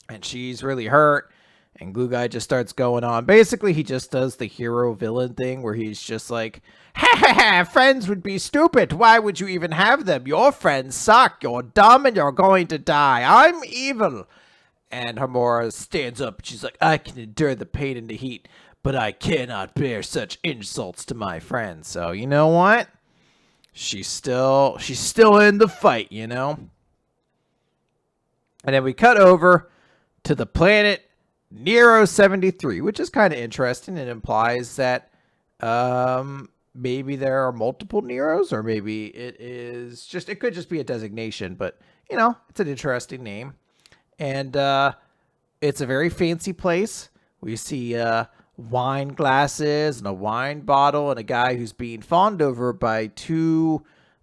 and she's really hurt. And Glue Guy just starts going on. Basically, he just does the hero-villain thing where he's just like, ha ha ha, friends would be stupid. Why would you even have them? Your friends suck. You're dumb and you're going to die. I'm evil. And Homura stands up. And she's like, I can endure the pain and the heat, but I cannot bear such insults to my friends. So, you know what? She's still in the fight, And then we cut over to the planet Nero 73, which is kind of interesting. It implies that maybe there are multiple Neros, or maybe it could just be a designation, but it's an interesting name. And it's a very fancy place. We see wine glasses and a wine bottle and a guy who's being fawned over by two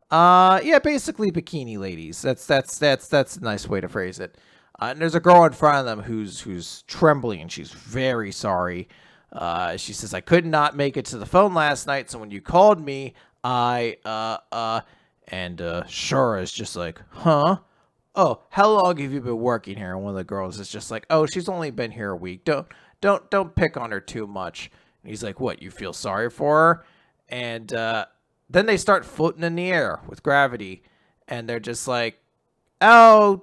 basically bikini ladies. That's a nice way to phrase it. And there's a girl in front of them who's trembling, and she's very sorry. She says, I could not make it to the phone last night, so when you called me, and Shura is just like, huh? Oh, how long have you been working here? And one of the girls is just like, oh, she's only been here a week. Don't pick on her too much. And he's like, what, you feel sorry for her? And then they start floating in the air with gravity, and they're just like, oh,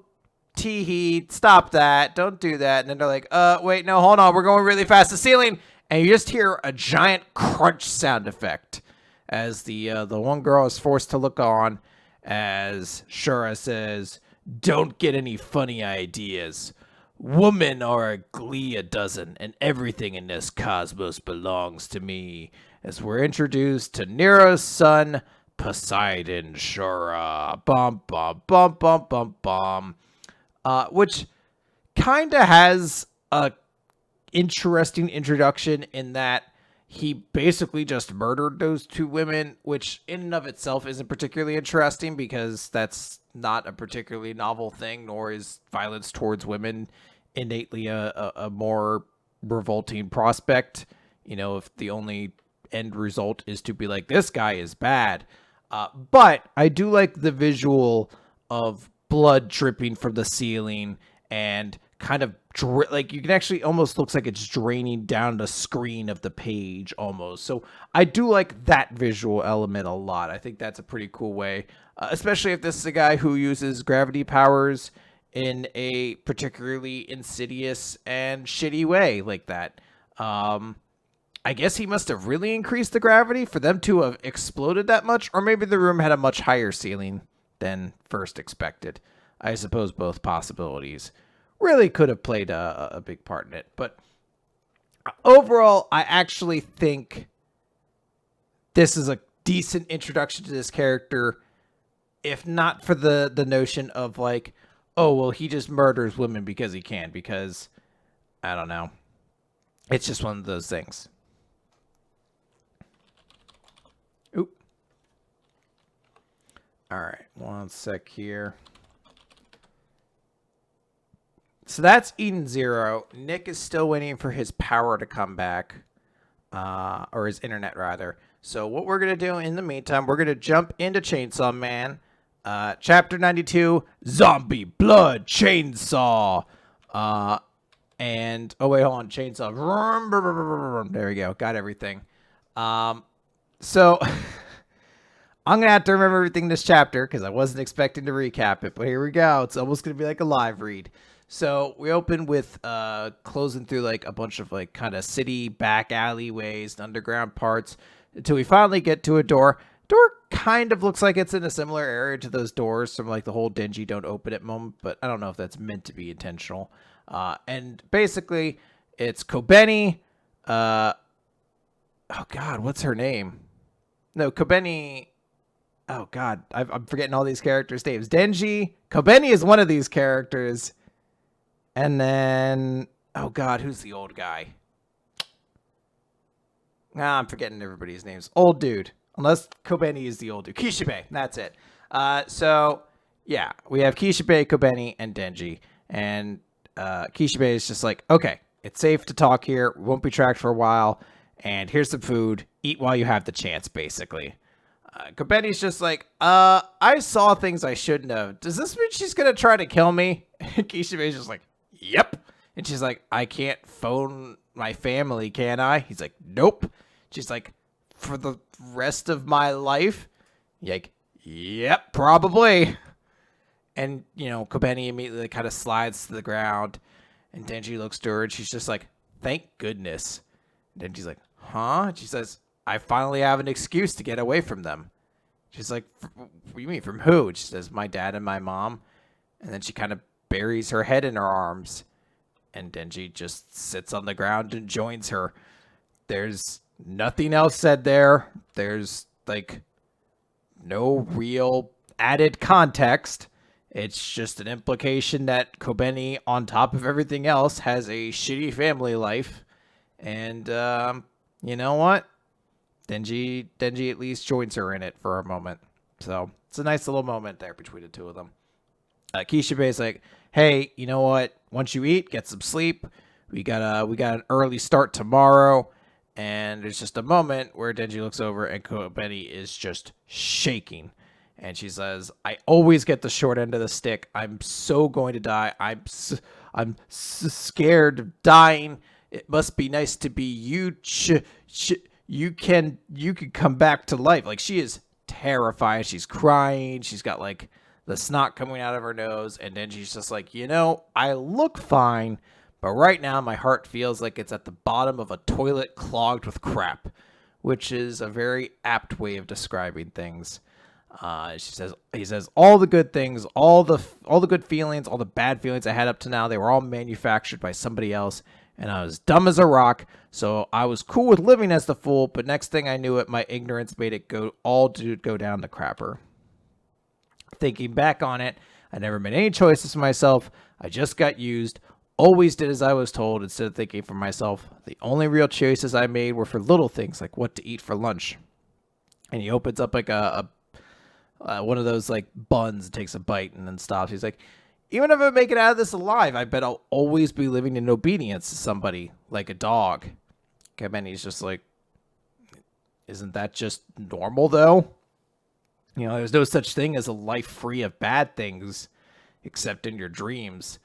Tee-hee, stop that. Don't do that. And then they're like, wait, no, hold on. We're going really fast. The ceiling. And you just hear a giant crunch sound effect as the one girl is forced to look on as Shura says, don't get any funny ideas. Women are a glee a dozen, and everything in this cosmos belongs to me. As we're introduced to Nero's son, Poseidon Shura. Bum, bum, bum, bum, bum, bum. Which kind of has a interesting introduction in that he basically just murdered those two women, which in and of itself isn't particularly interesting because that's not a particularly novel thing, nor is violence towards women innately a more revolting prospect. You know, if the only end result is to be like, this guy is bad. But I do like the visual of blood dripping from the ceiling and kind of like you can actually almost looks like it's draining down the screen of the page almost. So I do like that visual element a lot. I think that's a pretty cool way, especially if this is a guy who uses gravity powers in a particularly insidious and shitty way like that. I guess he must have really increased the gravity for them to have exploded that much, or maybe the room had a much higher ceiling than first expected. I suppose both possibilities really could have played a big part in it. But overall, I actually think this is a decent introduction to this character, if not for the notion of like, oh, well, he just murders women because he can, because, I don't know. It's just one of those things. Oop. All right, one sec here. So that's Eden Zero. Nick is still waiting for his power to come back, or his internet, rather. So what we're going to do in the meantime, we're going to jump into Chainsaw Man. Chapter 92, Zombie Blood Chainsaw. And, oh wait, hold on, Chainsaw. There we go, got everything. So, I'm going to have to remember everything in this chapter, because I wasn't expecting to recap it, but here we go. It's almost going to be like a live read. So, we open with closing through like a bunch of like kind of city back alleyways and underground parts, until we finally get to a door. Door kind of looks like it's in a similar area to those doors from like the whole dingy don't open it moment, but I don't know if that's meant to be intentional. And basically it's Kobeni. Oh God, what's her name? No, Kobeni. Oh God, I'm forgetting all these characters' names. Denji. Kobeni is one of these characters. And then, oh God, who's the old guy? I'm forgetting everybody's names. Old dude. Unless Kobeni is the old dude. Kishibe. That's it. So, yeah. We have Kishibe, Kobeni, and Denji. And Kishibe is just like, okay, it's safe to talk here. We won't be tracked for a while. And here's some food. Eat while you have the chance, basically. Kobeni's just like, I saw things I shouldn't have. Does this mean she's going to try to kill me? And Kishibe's just like, yep. And she's like, I can't phone my family, can I? He's like, nope. She's like, for the rest of my life? Like, yep, probably. And, you know, Kobeni immediately kind of slides to the ground. And Denji looks to her and she's just like, thank goodness. And Denji's like, huh? And she says, I finally have an excuse to get away from them. She's like, what do you mean, from who? And she says, my dad and my mom. And then she kind of buries her head in her arms. And Denji just sits on the ground and joins her. There's nothing else said there. There's, like, no real added context. It's just an implication that Kobeni, on top of everything else, has a shitty family life. And, you know what? Denji at least joins her in it for a moment. So, it's a nice little moment there between the two of them. Kishibe's like, hey, you know what? Once you eat, get some sleep. We got an early start tomorrow. And there's just a moment where Denji looks over and Kobeni is just shaking. And she says, I always get the short end of the stick. I'm so going to die. I'm scared of dying. It must be nice to be you. You can come back to life. Like, she is terrified. She's crying. She's got like the snot coming out of her nose. And then she's just like, you know, I look fine, but right now my heart feels like it's at the bottom of a toilet clogged with crap, which is a very apt way of describing things. He says all the good things, all the good feelings, all the bad feelings I had up to now, they were all manufactured by somebody else, and I was dumb as a rock. So I was cool with living as the fool, but next thing I knew it, my ignorance made it go down the crapper. Thinking back on it, I never made any choices for myself. I just got used. Always did as I was told instead of thinking for myself. The only real choices I made were for little things like what to eat for lunch. And he opens up like a one of those like buns, takes a bite, and then stops. He's like, even if I make it out of this alive, I bet I'll always be living in obedience to somebody, like a dog. And he's just like, isn't that just normal though? You know, there's no such thing as a life free of bad things, except in your dreams.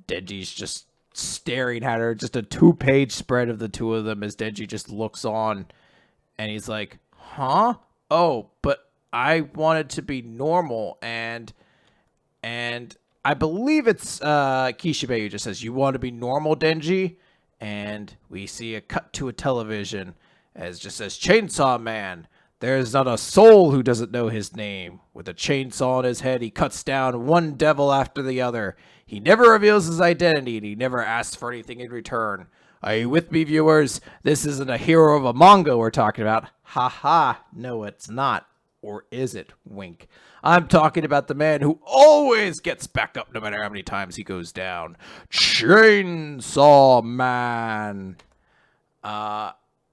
Denji's just staring at her, just a 2-page spread of the two of them as Denji just looks on, and he's like, huh? Oh, but I wanted to be normal, and I believe it's Kishibe who just says, you want to be normal, Denji? And we see a cut to a television as it just says, Chainsaw Man. There's not a soul who doesn't know his name. With a chainsaw on his head, he cuts down one devil after the other. He never reveals his identity, and he never asks for anything in return. Are you with me, viewers? This isn't a hero of a manga we're talking about. Ha ha. No, it's not. Or is it? Wink. I'm talking about the man who always gets back up no matter how many times he goes down. Chainsaw Man.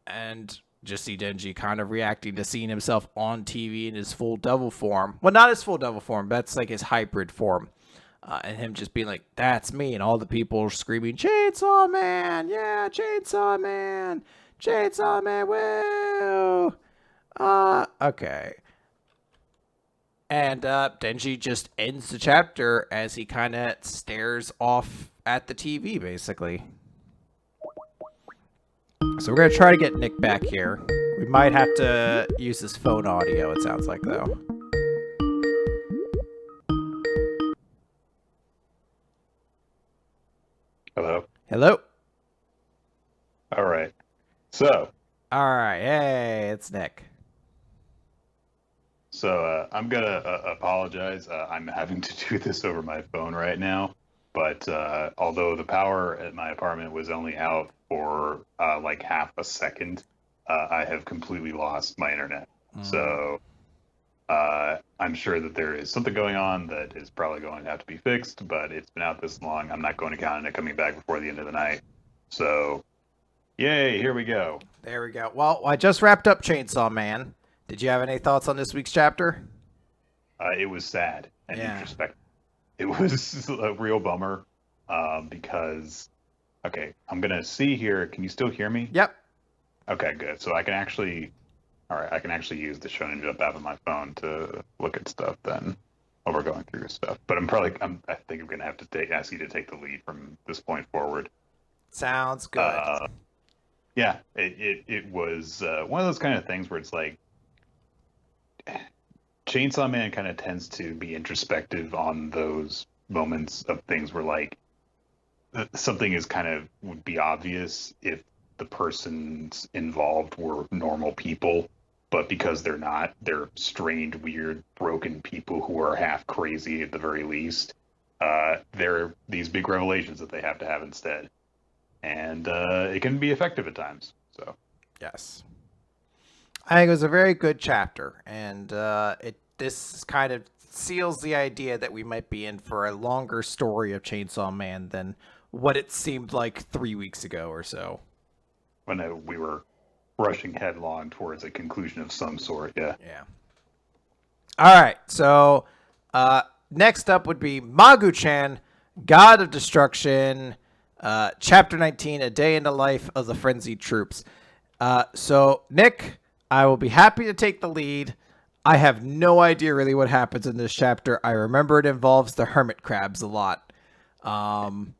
And just see Denji kind of reacting to seeing himself on TV in his full devil form. Well, not his full devil form. That's like his hybrid form. And him just being like, that's me. And all the people screaming, Chainsaw Man. Yeah, Chainsaw Man. Chainsaw Man. Woo. Okay. And Denji just ends the chapter as he kind of stares off at the TV, basically. So we're going to try to get Nick back here. We might have to use his phone audio, it sounds like, though. Hello? Hello? All right. So. All right. Hey, it's Nick. So I'm going to apologize. I'm having to do this over my phone right now. But although the power at my apartment was only out for like half a second, I have completely lost my internet. So I'm sure that there is something going on that is probably going to have to be fixed, but it's been out this long. I'm not going to count on it coming back before the end of the night. So, yay, here we go. There we go. Well, I just wrapped up Chainsaw Man. Did you have any thoughts on this week's chapter? It was sad and introspective. It was a real bummer because, okay, I'm going to see here. Can you still hear me? Yep. Okay, good. So I can actually use the Shonen Jump app on my phone to look at stuff then while we're going through stuff. But I think I'm going to have to ask you to take the lead from this point forward. Sounds good. Yeah, it was one of those kind of things where it's like, Chainsaw Man kind of tends to be introspective on those moments of things where like something is kind of would be obvious if the persons involved were normal people, but because they're not, they're strained, weird, broken people who are half crazy at the very least. They're these big revelations that they have to have instead. And it can be effective at times. So yes. I think it was a very good chapter, and this kind of seals the idea that we might be in for a longer story of Chainsaw Man than what it seemed like 3 weeks ago or so. When we were rushing headlong towards a conclusion of some sort, yeah. Yeah. All right, so next up would be Magu-chan, God of Destruction, Chapter 19, A Day in the Life of the Frenzied Troops. So, Nick, I will be happy to take the lead. I have no idea really what happens in this chapter. I remember it involves the hermit crabs a lot. And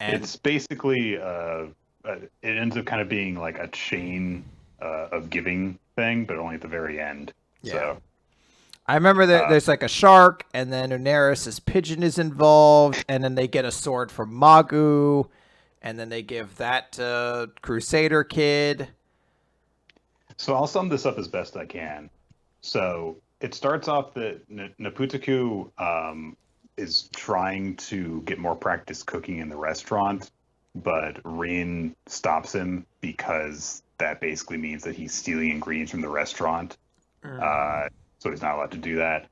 it's basically, it ends up kind of being like a chain of giving thing, but only at the very end. Yeah. So, I remember that there's like a shark, and then Uneris' pigeon is involved, and then they get a sword from Magu, and then they give that to Crusader Kid. So I'll sum this up as best I can. So it starts off that Naputaku is trying to get more practice cooking in the restaurant, but Rin stops him because that basically means that he's stealing ingredients from the restaurant. So he's not allowed to do that.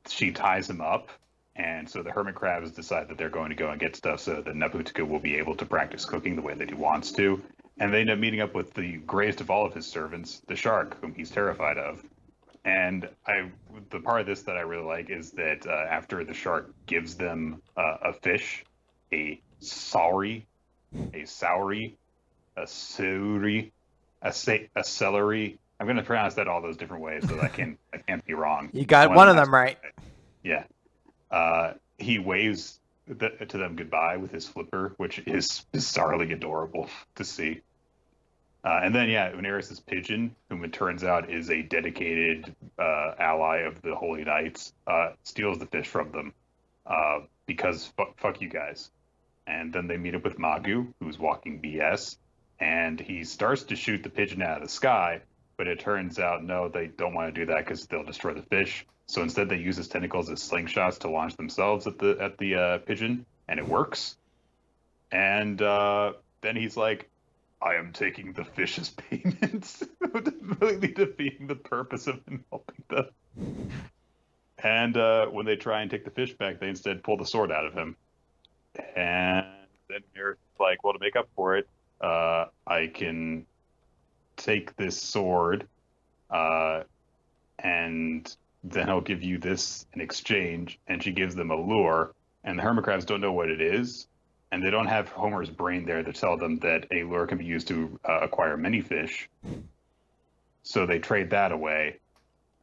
She ties him up, and so the hermit crabs decide that they're going to go and get stuff so that Naputaku will be able to practice cooking the way that he wants to. And they end up meeting up with the greatest of all of his servants, the shark, whom he's terrified of. And the part of this that I really like is that after the shark gives them a fish, a sauri, a sauri, a suri, a celery. I'm going to pronounce that all those different ways so that I can't be wrong. You got one of them right. Yeah. He waves to them goodbye with his flipper, which is bizarrely adorable to see. And then, Uneris's pigeon, whom it turns out is a dedicated ally of the Holy Knights, steals the fish from them because fuck you guys. And then they meet up with Magu, who's walking BS, and he starts to shoot the pigeon out of the sky, but it turns out, no, they don't want to do that because they'll destroy the fish. So instead, they use his tentacles as slingshots to launch themselves at the pigeon, and it works. And then he's like, I am taking the fish as payments, completely defeating the purpose of him helping them. And when they try and take the fish back, they instead pull the sword out of him. And then you're like, well, to make up for it, I can take this sword, and then I'll give you this in exchange. And she gives them a lure, and the hermit crabs don't know what it is. And they don't have Homer's brain there to tell them that a lure can be used to acquire many fish. So they trade that away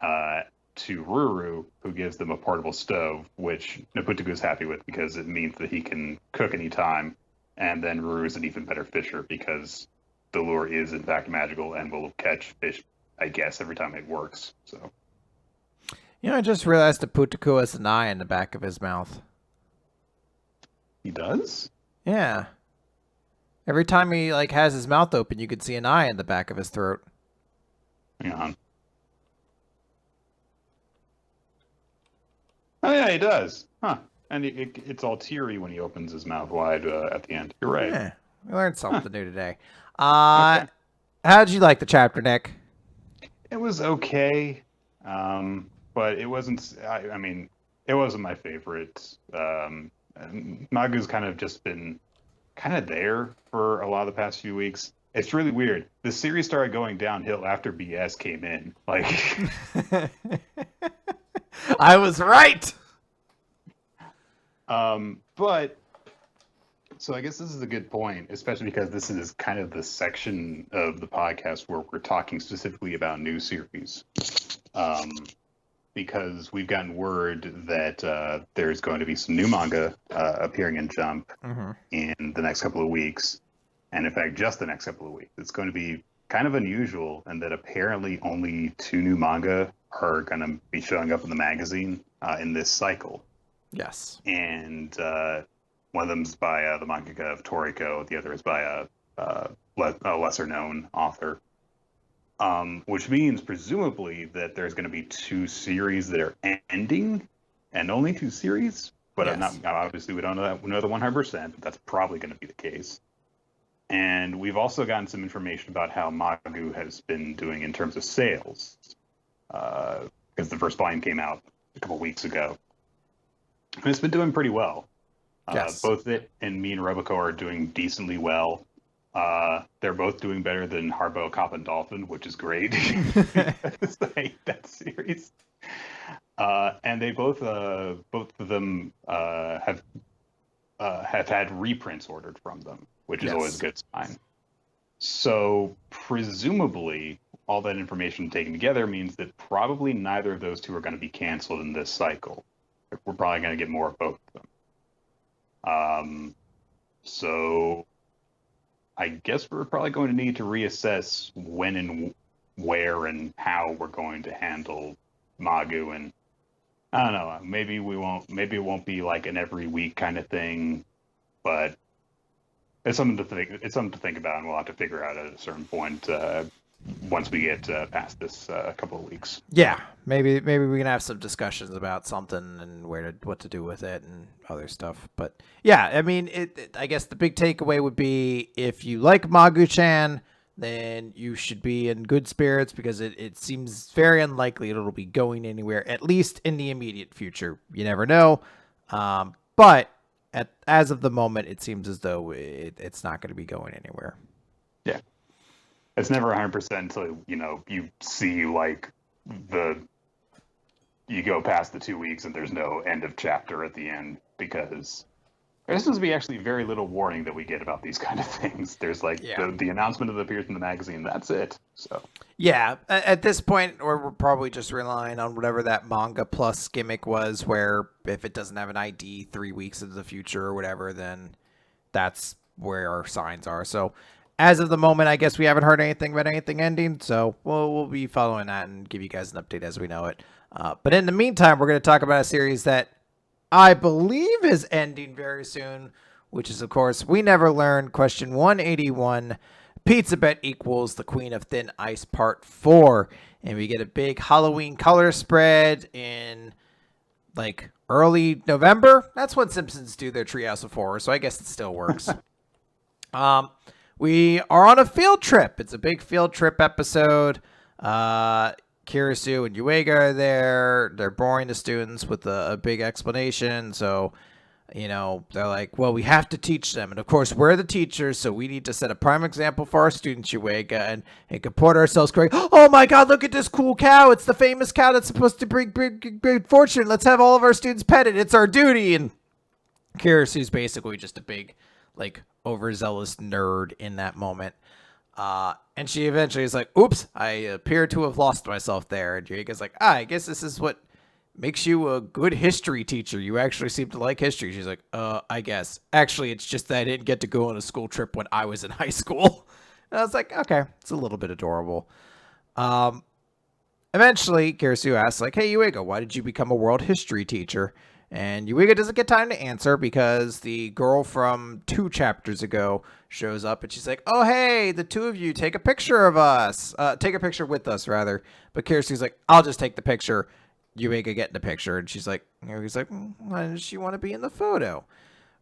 to Ruru, who gives them a portable stove, which Naputaku is happy with because it means that he can cook anytime. And then Ruru is an even better fisher because the lure is, in fact, magical and will catch fish, I guess, every time it works. So, I just realized Naputaku has an eye in the back of his mouth. He does? Yeah. Every time he has his mouth open, you could see an eye in the back of his throat. Hang on. Oh yeah, he does. Huh. And it's all teary when he opens his mouth wide at the end. You're right. Yeah. We learned something new today. Okay. How did you like the chapter, Nick? It was okay. But it wasn't, I mean, it wasn't my favorite. Magu's kind of just been kind of there for a lot of the past few weeks. It's really weird. The series started going downhill after BS came in. I was right. But so I guess this is a good point, especially because this is kind of the section of the podcast where we're talking specifically about new series. Because we've gotten word that there's going to be some new manga appearing in Jump in the next couple of weeks. And in fact, just the next couple of weeks. It's going to be kind of unusual in that apparently only 2 new manga are going to be showing up in the magazine in this cycle. Yes. And one of them's by the mangaka of Toriko. The other is by a lesser-known author. Which means, presumably, that there's going to be 2 series that are ending, and only 2 series. But yes. Obviously, we don't know the 100%, but that's probably going to be the case. And we've also gotten some information about how Magu has been doing in terms of sales, because the first volume came out a couple weeks ago. And it's been doing pretty well. Yes. Both it and me and Robico are doing decently well. They're both doing better than Harbo, Cop, and Dolphin, which is great. Because I hate that series. And they both of them have had reprints ordered from them, which is always a good sign. So presumably, all that information taken together means that probably neither of those 2 are going to be canceled in this cycle. We're probably going to get more of both of them. So I guess we're probably going to need to reassess when and where and how we're going to handle Magu. And I don't know, maybe it won't be like an every week kind of thing, but it's something to think about, and we'll have to figure out at a certain point once we get past this couple of weeks. Yeah, maybe we can have some discussions about something and what to do with it and other stuff. But yeah, I mean, I guess the big takeaway would be if you like Magu-chan, then you should be in good spirits because it seems very unlikely it'll be going anywhere, at least in the immediate future. You never know. But as of the moment, it seems as though it's not going to be going anywhere. Yeah. It's never 100% until, you see, like, you go past the 2 weeks and there's no end of chapter at the end, because there seems to be actually very little warning that we get about these kind of things. There's, like, the announcement that appears in the magazine. That's it. So yeah, at this point, we're probably just relying on whatever that Manga Plus gimmick was, where if it doesn't have an ID 3 weeks into the future or whatever, then that's where our signs are. So as of the moment, I guess we haven't heard anything about anything ending, so we'll be following that and give you guys an update as we know it. But in the meantime, we're going to talk about a series that I believe is ending very soon, which is, of course, We Never Learn, question 181, Pizza Bet equals The Queen of Thin Ice Part 4. And we get a big Halloween color spread in, like, early November. That's when Simpsons do their Treehouse of Horror, so I guess it still works. We are on a field trip. It's a big field trip episode. Kirisu and Yuiga are there. They're boring the students with a big explanation. So, they're like, well, we have to teach them. And, of course, we're the teachers, so we need to set a prime example for our students, Yuiga, and comport ourselves correct. Oh, my God, look at this cool cow. It's the famous cow that's supposed to bring big fortune. Let's have all of our students pet it. It's our duty. And Kirisu's basically just a big, like, overzealous nerd in that moment. And she eventually is like, oops, I appear to have lost myself there. And Yuiga's like, I guess this is what makes you a good history teacher. You actually seem to like history. She's like, I guess. Actually, it's just that I didn't get to go on a school trip when I was in high school. And I was like, okay, it's a little bit adorable. Eventually, Kirisu asks, like, hey, Yuiga, why did you become a world history teacher? And Yuiga doesn't get time to answer because the girl from 2 chapters ago shows up and she's like, oh, hey, the two of you take a picture of us. Take a picture with us, rather. But Kirisu's like, I'll just take the picture. Yuiga get in the picture. And she's like, why does she want to be in the photo?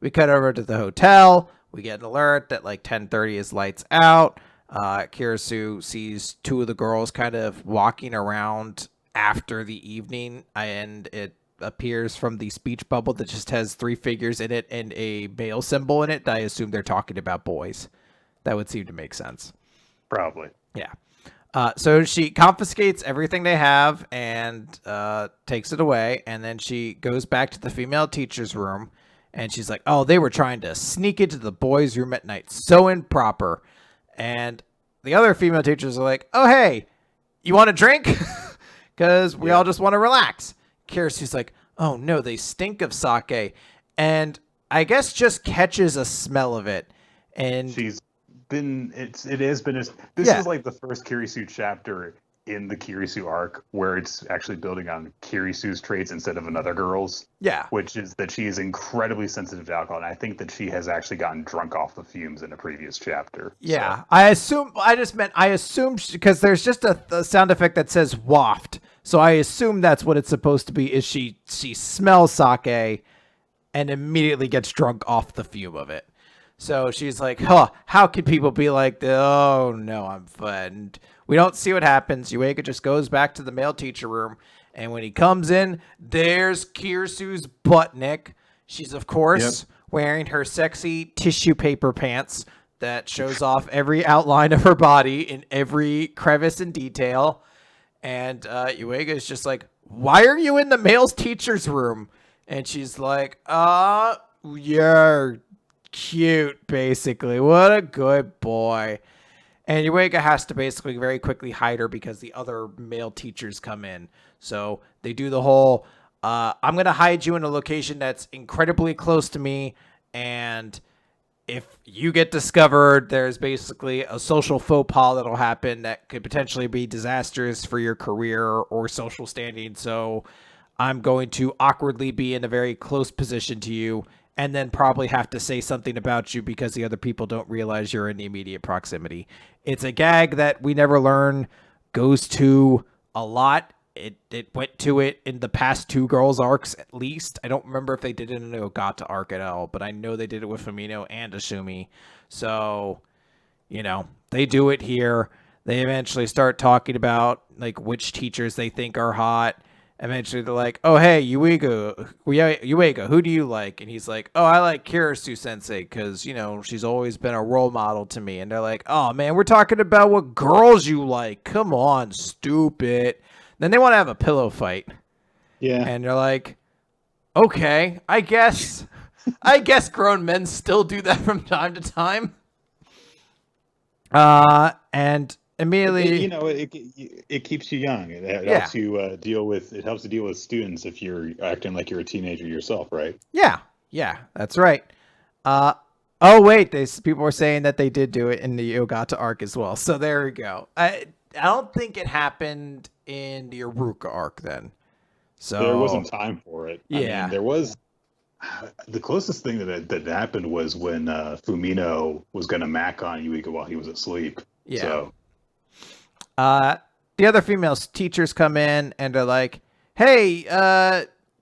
We cut over to the hotel. We get an alert that like 10:30 is lights out. Kirisu sees 2 of the girls kind of walking around after the evening, and it appears from the speech bubble that just has 3 figures in it and a male symbol in it. I assume they're talking about boys. That would seem to make sense. Probably. Yeah. So she confiscates everything they have and takes it away. And then she goes back to the female teacher's room. And she's like, oh, they were trying to sneak into the boys' room at night. So improper. And the other female teachers are like, oh, hey, you want a drink? Because we all just want to relax. Kirisu's like, oh, no, they stink of sake. And I guess just catches a smell of it. And this is like the first Kirisu chapter in the Kirisu arc where it's actually building on Kirisu's traits instead of another girl's. Yeah. Which is that she is incredibly sensitive to alcohol. And I think that she has actually gotten drunk off the fumes in a previous chapter. Yeah. So. I assumed because there's just a sound effect that says waft. So I assume that's what it's supposed to be, is she smells sake and immediately gets drunk off the fume of it. So she's like, how can people be like, oh, no, I'm fine. We don't see what happens. Yuiga just goes back to the male teacher room. And when he comes in, there's Kirisu's buttnick. She's, of course, wearing her sexy tissue paper pants that shows off every outline of her body in every crevice and detail. And Yuiga is just like, why are you in the male teacher's room? And she's like, you're cute, basically. What a good boy. And Yuiga has to basically very quickly hide her because the other male teachers come in. So they do the whole, I'm going to hide you in a location that's incredibly close to me. And if you get discovered, there's basically a social faux pas that'll happen that could potentially be disastrous for your career or social standing. So I'm going to awkwardly be in a very close position to you and then probably have to say something about you because the other people don't realize you're in the immediate proximity. It's a gag that we never learn goes to a lot. It went to it in the past 2 girls arcs at least. I don't remember if they did it in the Ogata arc at all, but I know they did it with Fumino and Asumi. So, they do it here. They eventually start talking about like which teachers they think are hot. Eventually they're like, "Oh, hey, Uega, who do you like?" And he's like, "Oh, I like Kirisu Sensei because, she's always been a role model to me." And they're like, "Oh, man, we're talking about what girls you like. Come on, stupid." Then they want to have a pillow fight. Yeah. And they're like, "Okay, I guess grown men still do that from time to time." And immediately, it keeps you young. It helps you deal with students if you're acting like you're a teenager yourself, right? Yeah, that's right. Oh wait, people were saying that they did do it in the Ogata arc as well. So there we go. I don't think it happened in the Iruka arc then. So there wasn't time for it. Yeah. I mean, there was the closest thing that happened was when Fumino was going to mac on Yuiga while he was asleep. Yeah. So. The other female teachers come in and are like, "Hey,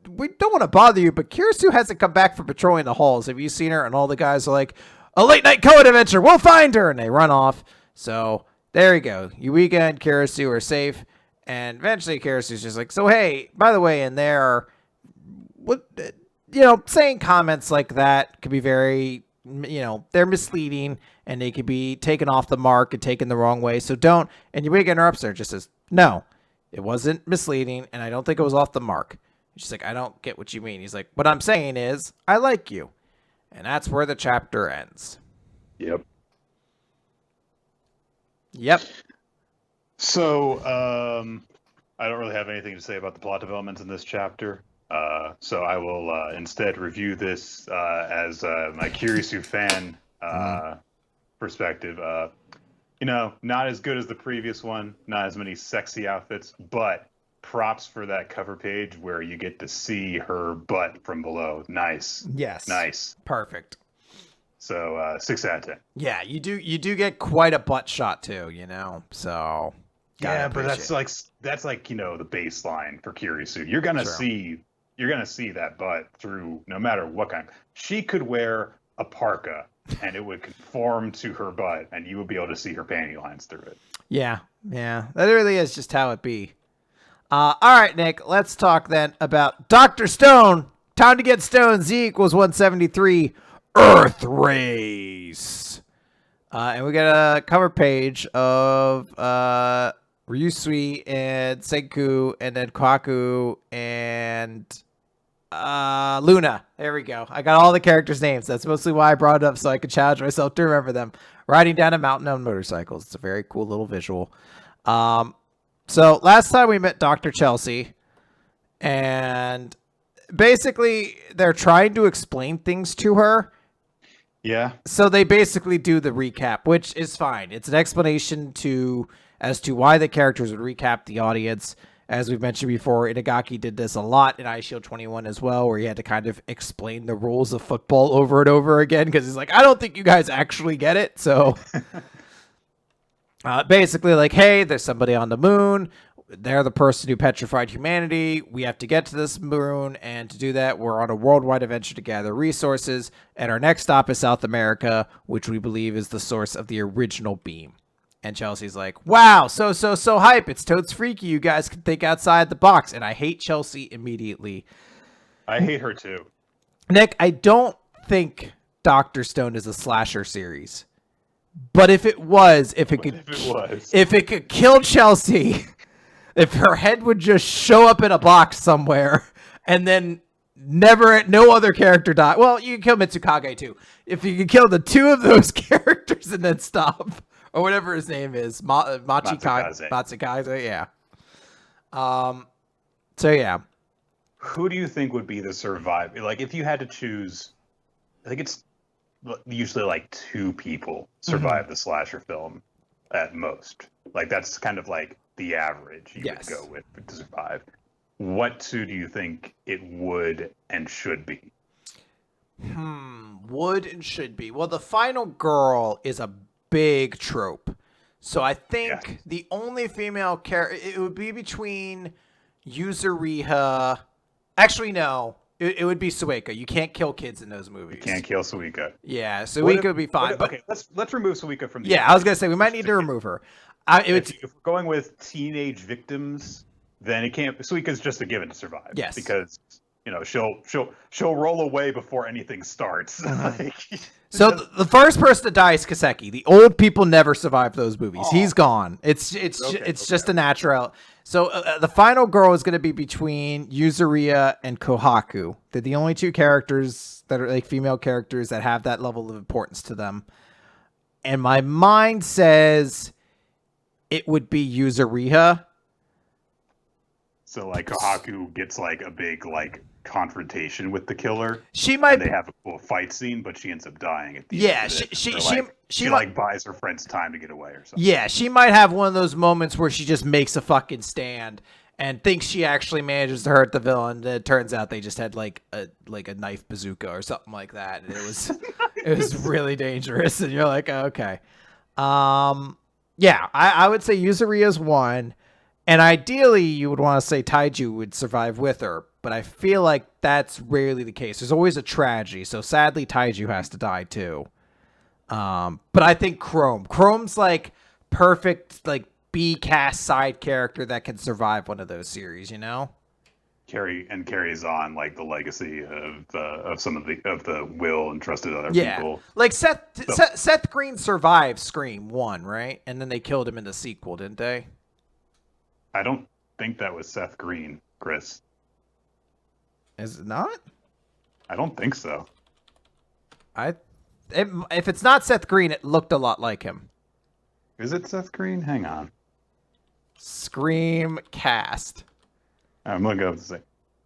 we don't want to bother you, but Kirisu hasn't come back from patrolling the halls. Have you seen her?" And all the guys are like, "A late night co-ed adventure. We'll find her." And they run off. So there you go. Yuiga and Kirisu are safe. And eventually Kirisu's just like, "So, hey, by the way, in there, saying comments like that could be very, they're misleading and they could be taken off the mark and taken the wrong way. So don't." And Yuiga interrupts her and just says, "No, it wasn't misleading. And I don't think it was off the mark." She's like, "I don't get what you mean." He's like, "What I'm saying is I like you." And that's where the chapter ends. Yep. So, I don't really have anything to say about the plot developments in this chapter. So I will instead review this as my Kirisu fan perspective. Not as good as the previous one, not as many sexy outfits, but props for that cover page where you get to see her butt from below. Nice. Yes. Nice. Perfect. So 6 out of 10. Yeah, you do get quite a butt shot too, So yeah, but that's like the baseline for Kirisu. You're gonna see that butt through no matter what kind. She could wear a parka and it would conform to her butt, and you would be able to see her panty lines through it. Yeah, that really is just how it be. All right, Nick, let's talk then about Dr. Stone. Time to get stoned. Z equals 173. Earth Race. And we got a cover page of Ryusui and Senku and then Kwaku and Luna. There we go. I got all the characters' names. That's mostly why I brought it up, so I could challenge myself to remember them. Riding down a mountain on motorcycles. It's a very cool little visual. So last time we met Dr. Chelsea, and basically they're trying to explain things to her. Yeah. So they basically do the recap, which is fine. It's an explanation as to why the characters would recap the audience. As we've mentioned before, Itagaki did this a lot in iShield 21 as well, where he had to kind of explain the rules of football over and over again because he's like, "I don't think you guys actually get it." So basically like, "Hey, there's somebody on the moon. They're the person who petrified humanity. We have to get to this moon, and to do that, we're on a worldwide adventure to gather resources, and our next stop is South America, which we believe is the source of the original beam." And Chelsea's like, "Wow, so hype. It's totes freaky. You guys can think outside the box." And I hate Chelsea immediately. I hate her too. Nick, I don't think Dr. Stone is a slasher series. But if it could kill Chelsea, if her head would just show up in a box somewhere and then no other character die. Well, you can kill Mitsukage too. If you could kill the 2 of those characters and then stop, or whatever his name is, Matsukaze, yeah. So yeah. Who do you think would be the survivor? Like, if you had to choose, I think it's usually like 2 people survive the slasher film at most. Like, that's kind of like the average you would go with to survive. What 2 do you think it would and should be? Would and should be. Well, the final girl is a big trope. So I think the only female character, it would be between Yuzuriha. Actually, no. It would be Sueka. You can't kill kids in those movies. You can't kill Sueka. Yeah, Sueka would be fine. Okay, let's remove Sueka from the Yeah, I was going to say, we might need to remove her. If we're going with teenage victims, then it can't. Sueka's just a given to survive. Yes. Because, she'll roll away before anything starts. So the first person to die is Kaseki. The old people never survived those movies. Oh. He's gone. It's just a natural. So the final girl is going to be between Yuzuriha and Kohaku. They're the only two characters that are like female characters that have that level of importance to them. And my mind says it would be Yuzuriha. So like Kohaku gets like a big like confrontation with the killer. She might. They have a cool fight scene, but she ends up dying at the end. Yeah, she like buys her friends time to get away or something. Yeah, she might have one of those moments where she just makes a fucking stand and thinks she actually manages to hurt the villain. And it turns out they just had like a knife bazooka or something like that, and it was really dangerous. And you're like, okay, yeah, I would say Yuzuriha's one. And ideally, you would want to say Taiju would survive with her, but I feel like that's rarely the case. There's always a tragedy, so sadly, Taiju has to die too. But I think Chrome's like perfect, like B-cast side character that can survive one of those series, carries on like the legacy of some of the Will and trusted other people. Like Seth Green survived Scream 1, right? And then they killed him in the sequel, didn't they? I don't think that was Seth Green, Chris. Is it not? I don't think so. If it's not Seth Green, it looked a lot like him. Is it Seth Green? Hang on. Scream cast. I'm looking up to say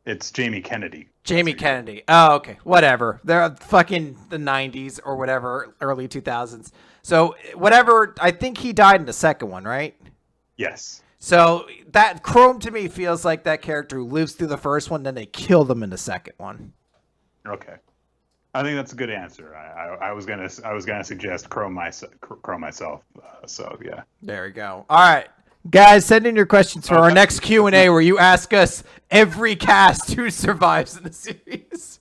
it's Jamie Kennedy. Jamie Kennedy. Oh, okay. Whatever. They're fucking the 90s or whatever, early 2000s. So whatever. I think he died in the second one, right? Yes. So that Chrome to me feels like that character who lives through the first one, then they kill them in the second one. Okay, I think that's a good answer. I was gonna suggest Chrome myself. So yeah. There we go. All right, guys, send in your questions for our next Q&A where you ask us every cast who survives in the series.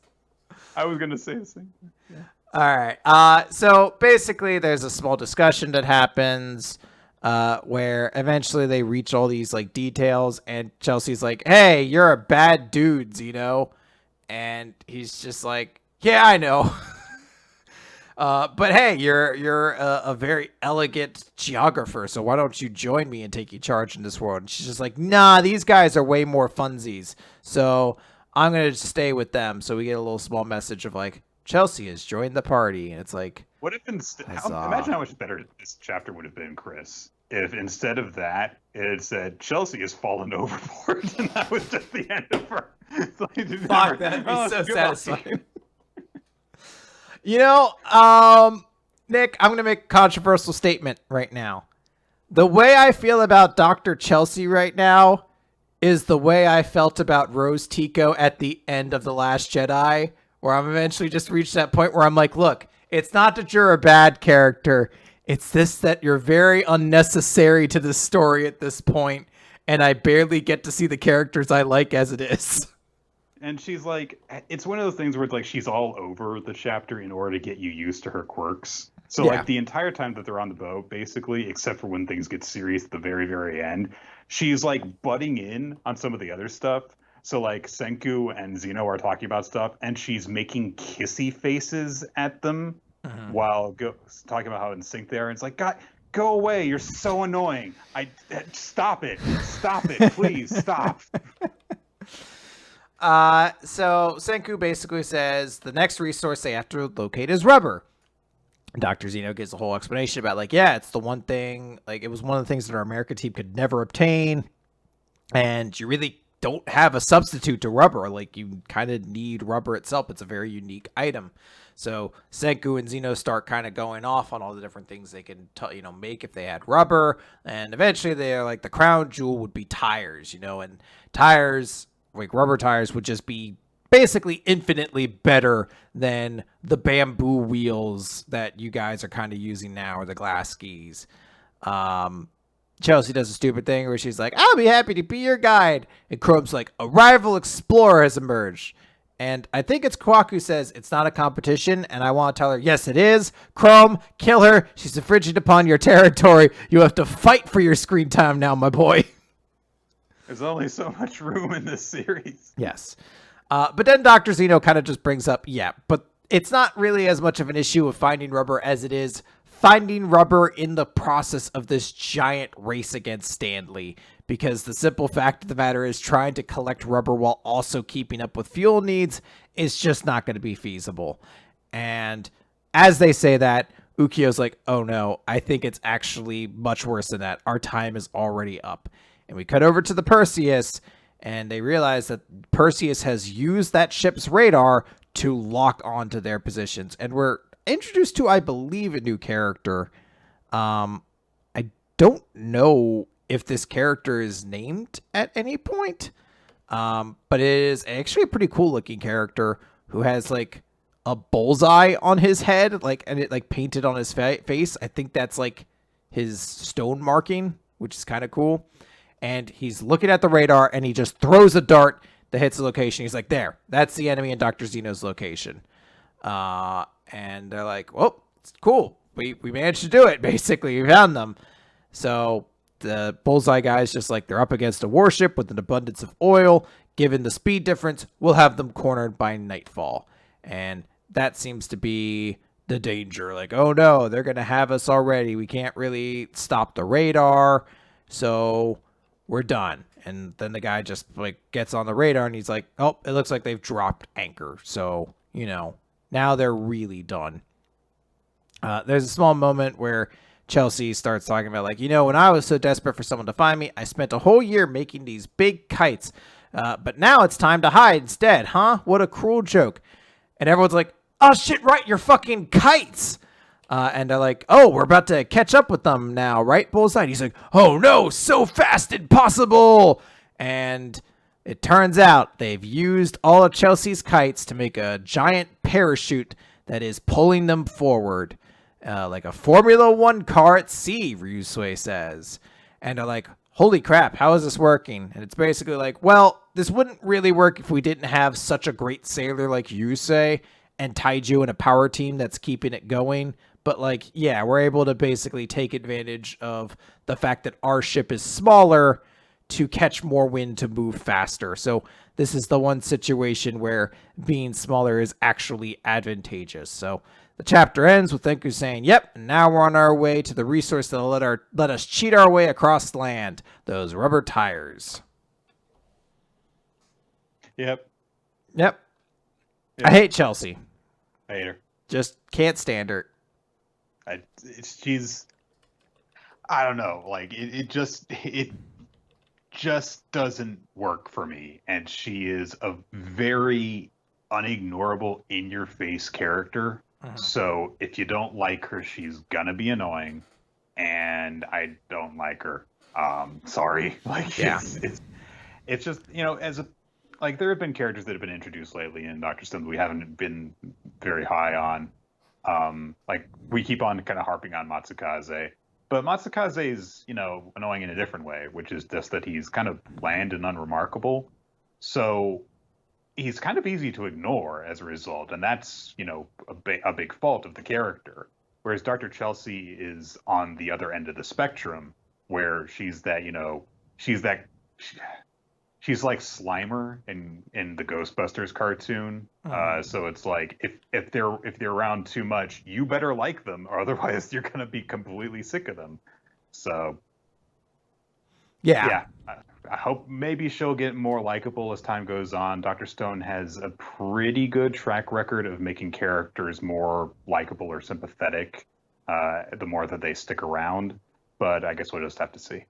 I was gonna say the same thing. Yeah. All right. So basically, there's a small discussion that happens. Where eventually they reach all these like details, and Chelsea's like, "Hey, you're a bad dude, Zeno," and he's just like, "Yeah, I know." But hey, you're a very elegant geographer, so why don't you join me and take charge in this world? And she's just like, "Nah, these guys are way more funsies, so I'm gonna just stay with them." So we get a little small message of like, Chelsea has joined the party, and it's like, what if imagine how much better this chapter would have been, Chris, if instead of that it said Chelsea has fallen overboard, and that was just the end of her. Fuck, that'd be so satisfying. Nick, I'm gonna make a controversial statement right now. The way I feel about Dr. Chelsea right now is the way I felt about Rose Tico at the end of The Last Jedi, where I'm eventually just reached that point where I'm like, look, it's not that you're a bad character. It's this that you're very unnecessary to the story at this point, and I barely get to see the characters I like as it is. And she's like, it's one of those things where it's like she's all over the chapter in order to get you used to her quirks. So like the entire time that they're on the boat, basically, except for when things get serious at the very, very end, she's like butting in on some of the other stuff. So like Senku and Zeno are talking about stuff, and she's making kissy faces at them while talking about how in sync they are. And it's like, God, go away! You're so annoying. Stop it, please stop. So Senku basically says the next resource they have to locate is rubber. Dr. Zeno gives a whole explanation about like, yeah, it's the one thing, like it was one of the things that our American team could never obtain, and you really don't have a substitute to rubber. Like you kind of need rubber itself. It's a very unique item. So Senku and Zeno start kind of going off on all the different things they can, make if they had rubber. And eventually they're like, the crown jewel would be tires, and tires, like rubber tires, would just be basically infinitely better than the bamboo wheels that you guys are kind of using now, or the glass skis. Chelsea does a stupid thing where she's like, I'll be happy to be your guide. And Chrome's like, a rival explorer has emerged. And I think it's Kwaku says it's not a competition. And I want to tell her, yes, it is. Chrome, kill her. She's infringed upon your territory. You have to fight for your screen time now, my boy. There's only so much room in this series. Yes. But then Dr. Zeno kind of just brings up, but it's not really as much of an issue of finding rubber as it is finding rubber in the process of this giant race against Stanley, because the simple fact of the matter is trying to collect rubber while also keeping up with fuel needs is just not going to be feasible. And as they say that, Ukio's like, oh no, I think it's actually much worse than that. Our time is already up. And we cut over to the Perseus, and they realize that Perseus has used that ship's radar to lock onto their positions. And we're introduced to, I believe, a new character. I don't know if this character is named at any point, but it is actually a pretty cool looking character who has like a bullseye on his head, and it painted on his face. I think that's like his stone marking, which is kind of cool. And he's looking at the radar, and he just throws a dart that hits the location. He's like, there, that's the enemy in Dr. Zeno's location. And they're like, well, it's cool. We managed to do it, basically. We found them. So the bullseye guys just like, they're up against a warship with an abundance of oil. Given the speed difference, we'll have them cornered by nightfall. And that seems to be the danger. Like, oh no, they're going to have us already. We can't really stop the radar. So we're done. And then the guy just gets on the radar and he's like, oh, it looks like they've dropped anchor. So, now they're really done. There's a small moment where Chelsea starts talking about when I was so desperate for someone to find me, I spent a whole year making these big kites. But now it's time to hide instead, huh? What a cruel joke. And everyone's like, oh shit, right, you're fucking kites. And they're like, oh, we're about to catch up with them now, right, Bullseye? And he's like, oh no, so fast, impossible. And it turns out they've used all of Chelsea's kites to make a giant parachute that is pulling them forward. Like a Formula One car at sea, Ryusui says. And they're like, holy crap, how is this working? And it's basically like, well, this wouldn't really work if we didn't have such a great sailor like Ryusui and Taiju and a power team that's keeping it going. But we're able to basically take advantage of the fact that our ship is smaller to catch more wind to move faster. So this is the one situation where being smaller is actually advantageous. So the chapter ends with Enku saying, yep, and now we're on our way to the resource that'll let us cheat our way across land, those rubber tires. Yep. I hate Chelsea. I hate her. Just can't stand her. She's, I don't know, it just doesn't work for me. And she is a very unignorable, in-your-face character. Uh-huh. So if you don't like her, she's gonna be annoying. And I don't like her. Sorry. It's just, as a, there have been characters that have been introduced lately in Dr. Stone that we haven't been very high on. We keep on kind of harping on Matsukaze, but Matsukaze is, annoying in a different way, which is just that he's kind of bland and unremarkable. So he's kind of easy to ignore as a result. And that's, a big fault of the character. Whereas Dr. Chelsea is on the other end of the spectrum, where she's that, she's like Slimer in the Ghostbusters cartoon. So it's like, if they're around too much, you better like them, or otherwise you're gonna be completely sick of them. So yeah, I hope maybe she'll get more likable as time goes on. Dr. Stone has a pretty good track record of making characters more likable or sympathetic the more that they stick around. But I guess we'll just have to see.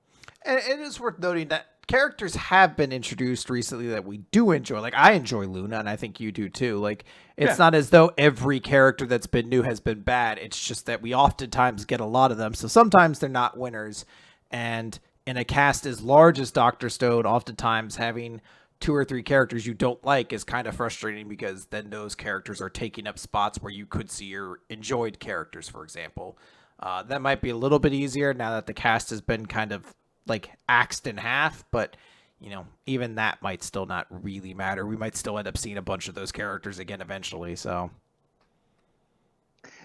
And it is worth noting that characters have been introduced recently that we do enjoy. I enjoy Luna, and I think you do too. It's not as though every character that's been new has been bad. It's just that we oftentimes get a lot of them. So sometimes they're not winners. And in a cast as large as Dr. Stone, oftentimes having 2 or 3 characters you don't like is kind of frustrating because then those characters are taking up spots where you could see your enjoyed characters, for example. That might be a little bit easier now that the cast has been kind of like axed in half, but even that might still not really matter. We might still end up seeing a bunch of those characters again eventually. So,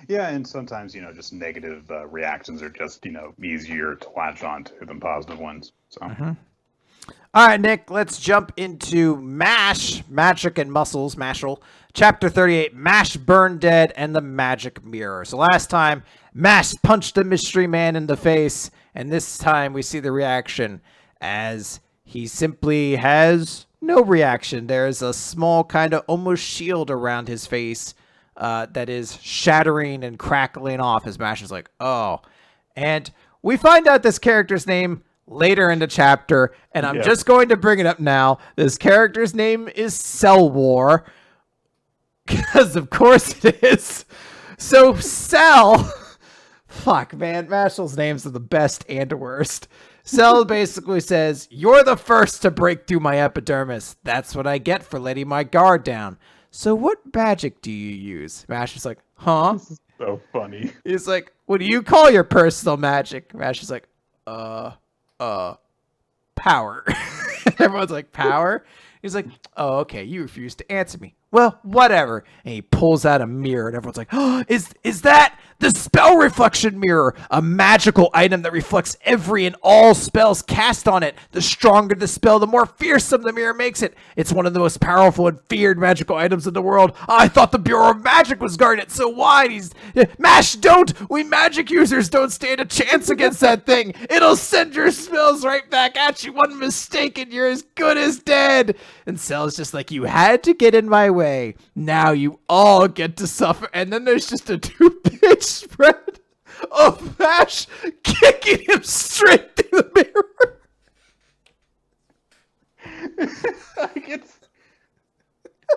yeah, and sometimes just negative reactions are just easier to latch onto than positive ones. So, all right, Nick, let's jump into MASH, Magic and Muscles, Mashle, Chapter 38, MASH Burn Dead and the Magic Mirror. So last time, MASH punched the mystery man in the face, and this time we see the reaction as he simply has no reaction. There's a small kind of almost shield around his face that is shattering and crackling off as MASH is like, oh. And we find out this character's name later in the chapter, and I'm just going to bring it up now. This character's name is Cell War, because of course it is. So Cell, fuck man, Mashle's names are the best and worst. Cell basically says, you're the first to break through my epidermis. That's what I get for letting my guard down. So what magic do you use? Mash is like, huh? This is so funny. He's like, what do you call your personal magic? Mash is like, power. Everyone's like, power? He's like, oh, okay, you refuse to answer me. Well, whatever. And he pulls out a mirror, and everyone's like, oh, is that the spell reflection mirror? A magical item that reflects every and all spells cast on it. The stronger the spell, the more fearsome the mirror makes it. It's one of the most powerful and feared magical items in the world. I thought the Bureau of Magic was guarding it so wide. MASH, don't! We magic users don't stand a chance against that thing. It'll send your spells right back at you. One mistake and you're as good as dead. And Cell's just like, you had to get in my way. Now you all get to suffer. And then there's just a 2-page spread of MASH kicking him straight through the mirror. Like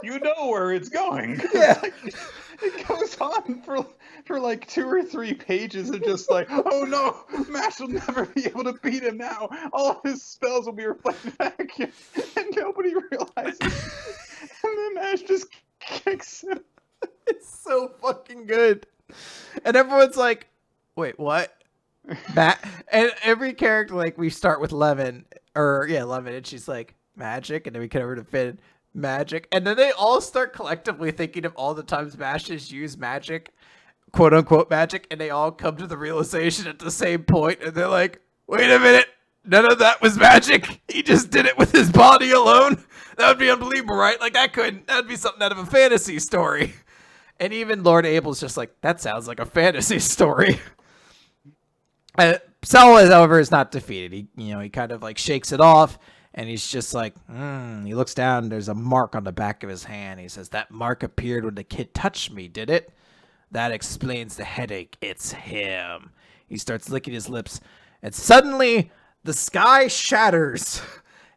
you know where it's going. Yeah. It goes on for like 2 or 3 pages of just like, oh no, MASH will never be able to beat him now. All of his spells will be reflected back, and nobody realizes. And then MASH just kicks him. It's so fucking good. And everyone's like, wait, what? Matt, and every character, like, we start with Lemon, and she's like, magic, and then we come over to Finn, magic, and then they all start collectively thinking of all the times MASH has used magic, quote unquote magic, and they all come to the realization at the same point, and they're like, wait a minute, none of that was magic. He just did it with his body alone. That would be unbelievable, right? Like, that'd be something out of a fantasy story. And even Lord Abel's just like, that sounds like a fantasy story. Cell, however, is not defeated. He kind of like shakes it off, and he's just like, he looks down, there's a mark on the back of his hand. He says, that mark appeared when the kid touched me, did it? That explains the headache. It's him. He starts licking his lips, and suddenly the sky shatters,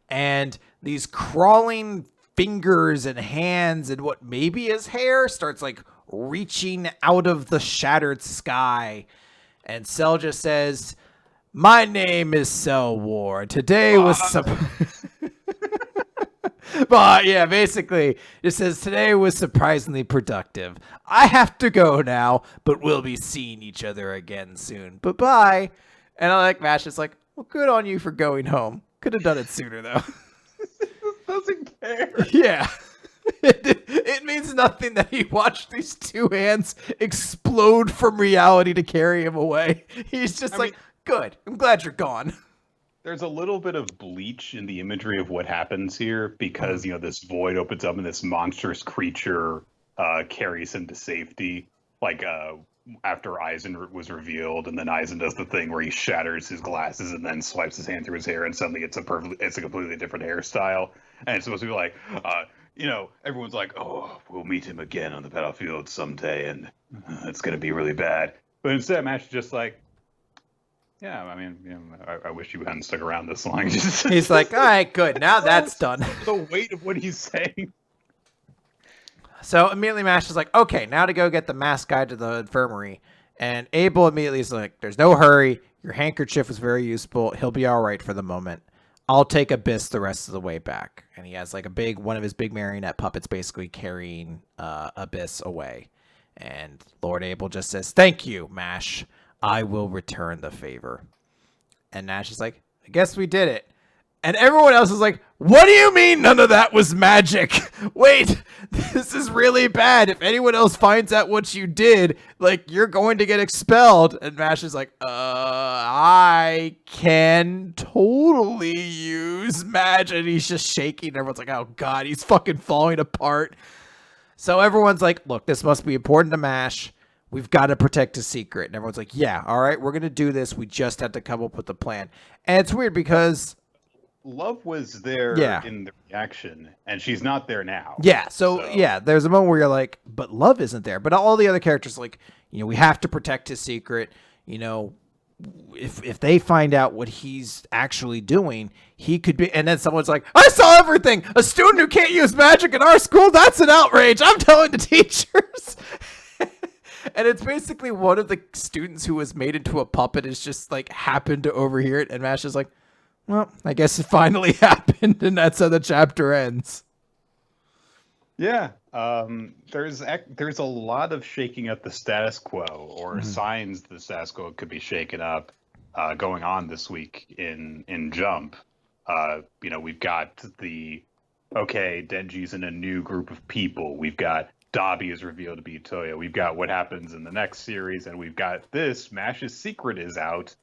and these crawling fingers and hands and what maybe is hair starts like reaching out of the shattered sky. And Cell just says, my name is Cell War. Today was but yeah, basically it says today was surprisingly productive. I have to go now, but we'll be seeing each other again soon. Bye-bye. And I like MASH. It's like, well, good on you for going home. Could have done it sooner though. Doesn't care. Yeah. It means nothing that he watched these 2 hands explode from reality to carry him away. He's just good. I'm glad you're gone. There's a little bit of Bleach in the imagery of what happens here because, this void opens up and this monstrous creature carries him to safety. Like, after Eisen was revealed, and then Eisen does the thing where he shatters his glasses and then swipes his hand through his hair, and suddenly it's a completely different hairstyle. And it's supposed to be like, everyone's like, oh, we'll meet him again on the battlefield someday, and it's going to be really bad. But instead, MASH is just like, yeah, I mean, I wish you hadn't stuck around this long. He's like, all right, good. Now that's done. The weight of what he's saying. So immediately MASH is like, okay, now to go get the mask guy to the infirmary. And Abel immediately is like, there's no hurry. Your handkerchief was very useful. He'll be all right for the moment. I'll take Abyss the rest of the way back. And he has like one of his big marionette puppets basically carrying Abyss away. And Lord Abel just says, "Thank you, Mash. I will return the favor." And Nash is like, "I guess we did it." And everyone else is like, "What do you mean none of that was magic? Wait, this is really bad. If anyone else finds out what you did, like, you're going to get expelled." And Mash is like, I can totally use magic. And he's just shaking. Everyone's like, oh God, he's fucking falling apart. So everyone's like, look, this must be important to Mash. We've got to protect his secret. And everyone's like, yeah, all right, we're going to do this. We just have to come up with a plan. And it's weird because Love was there in the reaction, and she's not there now. Yeah, so there's a moment where you're like, but Love isn't there. But all the other characters, like, we have to protect his secret. If they find out what he's actually doing, he could be. And then someone's like, I saw everything. A student who can't use magic in our school, that's an outrage. I'm telling the teachers. And it's basically one of the students who was made into a puppet is just like happened to overhear it. And Mash is like, well, I guess it finally happened, and that's how the chapter ends. Yeah, there's a lot of shaking up the status quo, or signs the status quo could be shaken up, going on this week in Jump. We've got Denji's in a new group of people. We've got Dabi is revealed to be Toya. We've got what happens in the next series, and we've got this Mash's secret is out.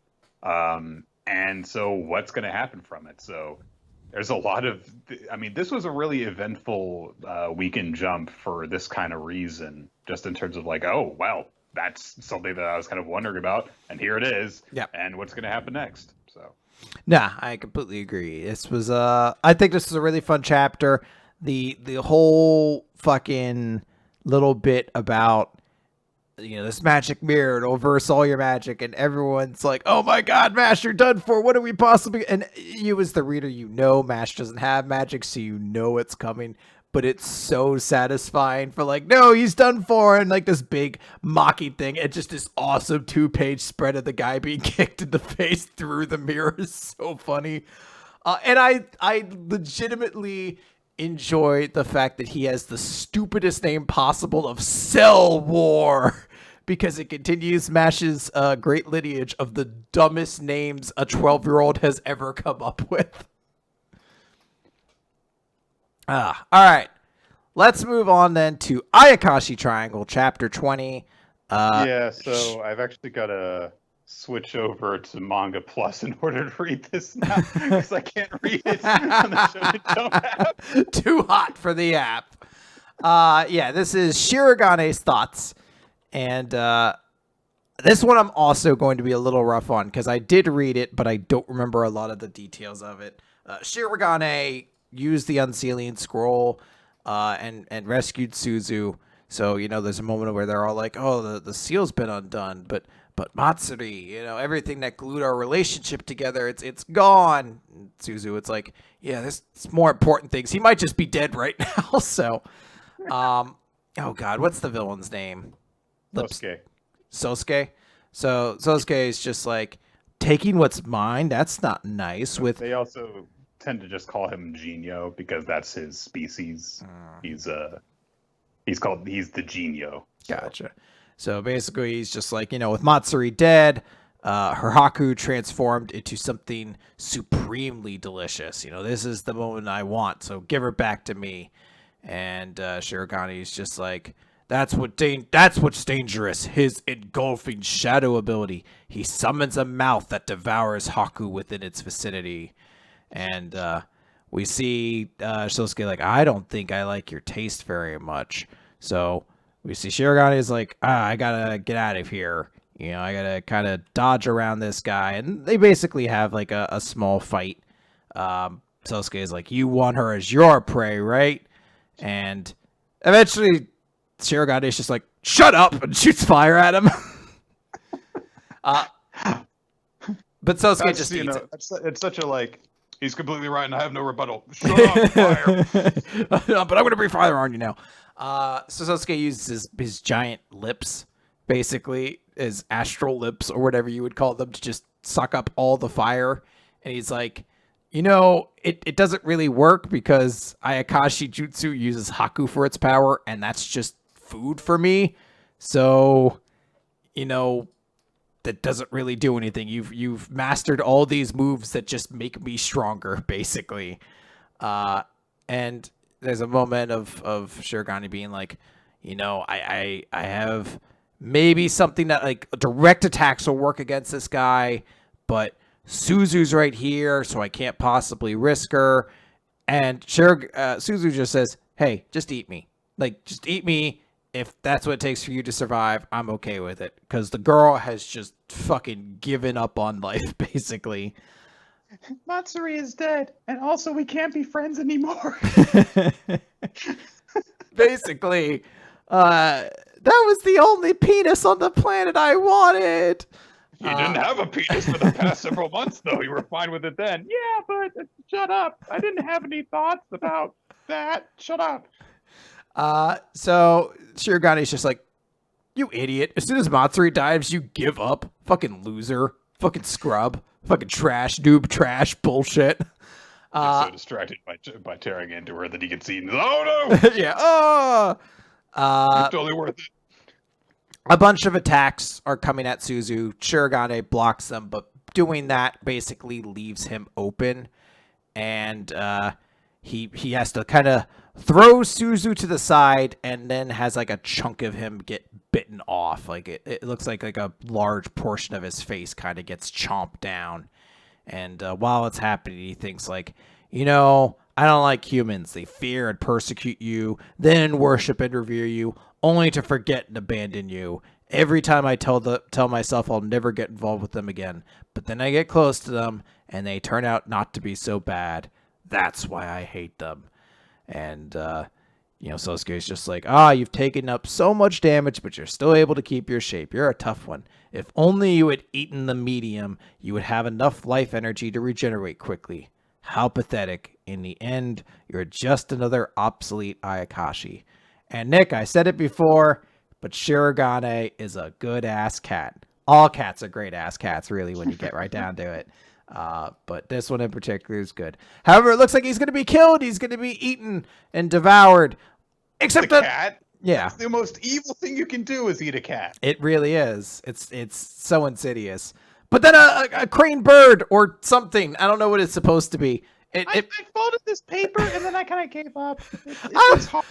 And so what's going to happen from it? So there's a lot of, this was a really eventful week in Jump for this kind of reason, just in terms of like, oh, well, that's something that I was kind of wondering about. And here it is. Yep. And what's going to happen next? So. Nah, I completely agree. This was, I think this was a really fun chapter. The whole fucking little bit about, this magic mirror, it'll reverse all your magic, and everyone's like, oh my God, Mash, you're done for. What do we possibly... And you as the reader, Mash doesn't have magic, so it's coming, but it's so satisfying for like, no, he's done for, and like this big mocking thing, and just this awesome 2-page spread of the guy being kicked in the face through the mirror is so funny. And I legitimately enjoy the fact that he has the stupidest name possible of Cell War, because it continues Mash's great lineage of the dumbest names a 12-year-old has ever come up with. All right. Let's move on then to Ayakashi Triangle, Chapter 20. So I've actually got to switch over to Manga Plus in order to read this now, because I can't read it on the Shonen Jump app. Too hot for the app. This is Shiragane's thoughts. And this one I'm also going to be a little rough on, because I did read it, but I don't remember a lot of the details of it. Shiragane used the unsealing scroll and rescued Suzu. So, there's a moment where they're all like, oh, the seal's been undone, but Matsuri, everything that glued our relationship together, it's gone. And Suzu, it's like, yeah, there's more important things. He might just be dead right now. So, oh God, what's the villain's name? Sosuke. So Sosuke is just like, taking what's mine? That's not nice. They also tend to just call him Genio because that's his species. He's the Genio. So. Gotcha. So basically, he's just like, with Matsuri dead, her Haku transformed into something supremely delicious. This is the moment I want, so give her back to me. And Shiragani's just like, that's what's dangerous. His engulfing shadow ability. He summons a mouth that devours Haku within its vicinity. And we see Shosuke like, I don't think I like your taste very much. So we see Shiragane is like, I gotta get out of here. I gotta kind of dodge around this guy. And they basically have like a small fight. Sosuke is like, you want her as your prey, right? And eventually Shiragane is just like, shut up, and shoots fire at him. But Sosuke just eats it. It's such a like, he's completely right and I have no rebuttal. Shut up, fire. But I'm going to breathe fire on you now. So Sosuke uses his giant lips, basically, his astral lips or whatever you would call them, to just suck up all the fire. And he's like, It doesn't really work because Ayakashi Jutsu uses Haku for its power, and that's just food for me. So, that doesn't really do anything. You've mastered all these moves that just make me stronger, basically. And there's a moment of Shirogane being like, I have maybe something that like direct attacks will work against this guy, but Suzu's right here, so I can't possibly risk her. And Suzu just says, hey, just eat me. Like, just eat me. If that's what it takes for you to survive, I'm okay with it. Because the girl has just fucking given up on life, basically. Matsuri is dead, and also we can't be friends anymore. Basically, that was the only penis on the planet I wanted. You didn't have a penis for the past several months, though. You were fine with it then. Yeah, but shut up. I didn't have any thoughts about that. Shut up. So Shirogane's just like, you idiot. As soon as Matsuri dives, you give up. Fucking loser. Fucking scrub. Fucking trash. Noob trash. Bullshit. He's so distracted by tearing into her that he can see. Oh, no! Yeah. Oh! It's totally worth it. A bunch of attacks are coming at Suzu. Shirogane blocks them, but doing that basically leaves him open. And he has to kind of throw Suzu to the side and then has like a chunk of him get bitten off. Like it looks like a large portion of his face kind of gets chomped down. And while it's happening, he thinks like, I don't like humans. They fear and persecute you, then worship and revere you, only to forget and abandon you. Every time I tell myself I'll never get involved with them again, but then I get close to them and they turn out not to be so bad. That's why I hate them. And Sosuke's just like, you've taken up so much damage, but you're still able to keep your shape. You're a tough one. If only you had eaten the medium, you would have enough life energy to regenerate quickly. How pathetic. In the end, you're just another obsolete Ayakashi. And Nick, I said it before, but Shirogane is a good-ass cat. All cats are great-ass cats, really, when you get right down to it. But this one in particular is good. However, it looks like he's going to be killed. He's going to be eaten and devoured. Except the cat? Yeah. That's the most evil thing you can do is eat a cat. It really is. It's so insidious. But then a crane bird or something. I don't know what it's supposed to be. I folded this paper and then I kind of gave up. It's hard.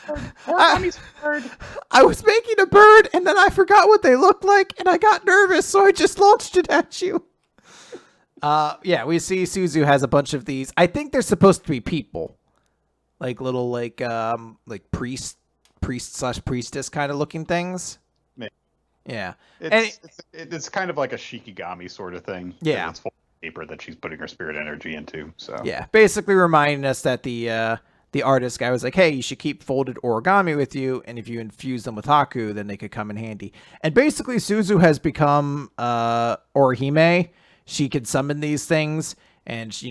Origami's hard. I was making a bird and then I forgot what they looked like and I got nervous, so I just launched it at you. We see Suzu has a bunch of these. I think they're supposed to be people, like little like priest/priestess kind of looking things. Maybe. Yeah, it's kind of like a Shikigami sort of thing. Yeah, it's full of paper that she's putting her spirit energy into. So yeah, basically reminding us that the artist guy was like, hey, you should keep folded origami with you, and if you infuse them with Haku, then they could come in handy. And basically, Suzu has become Orihime. She can summon these things, and she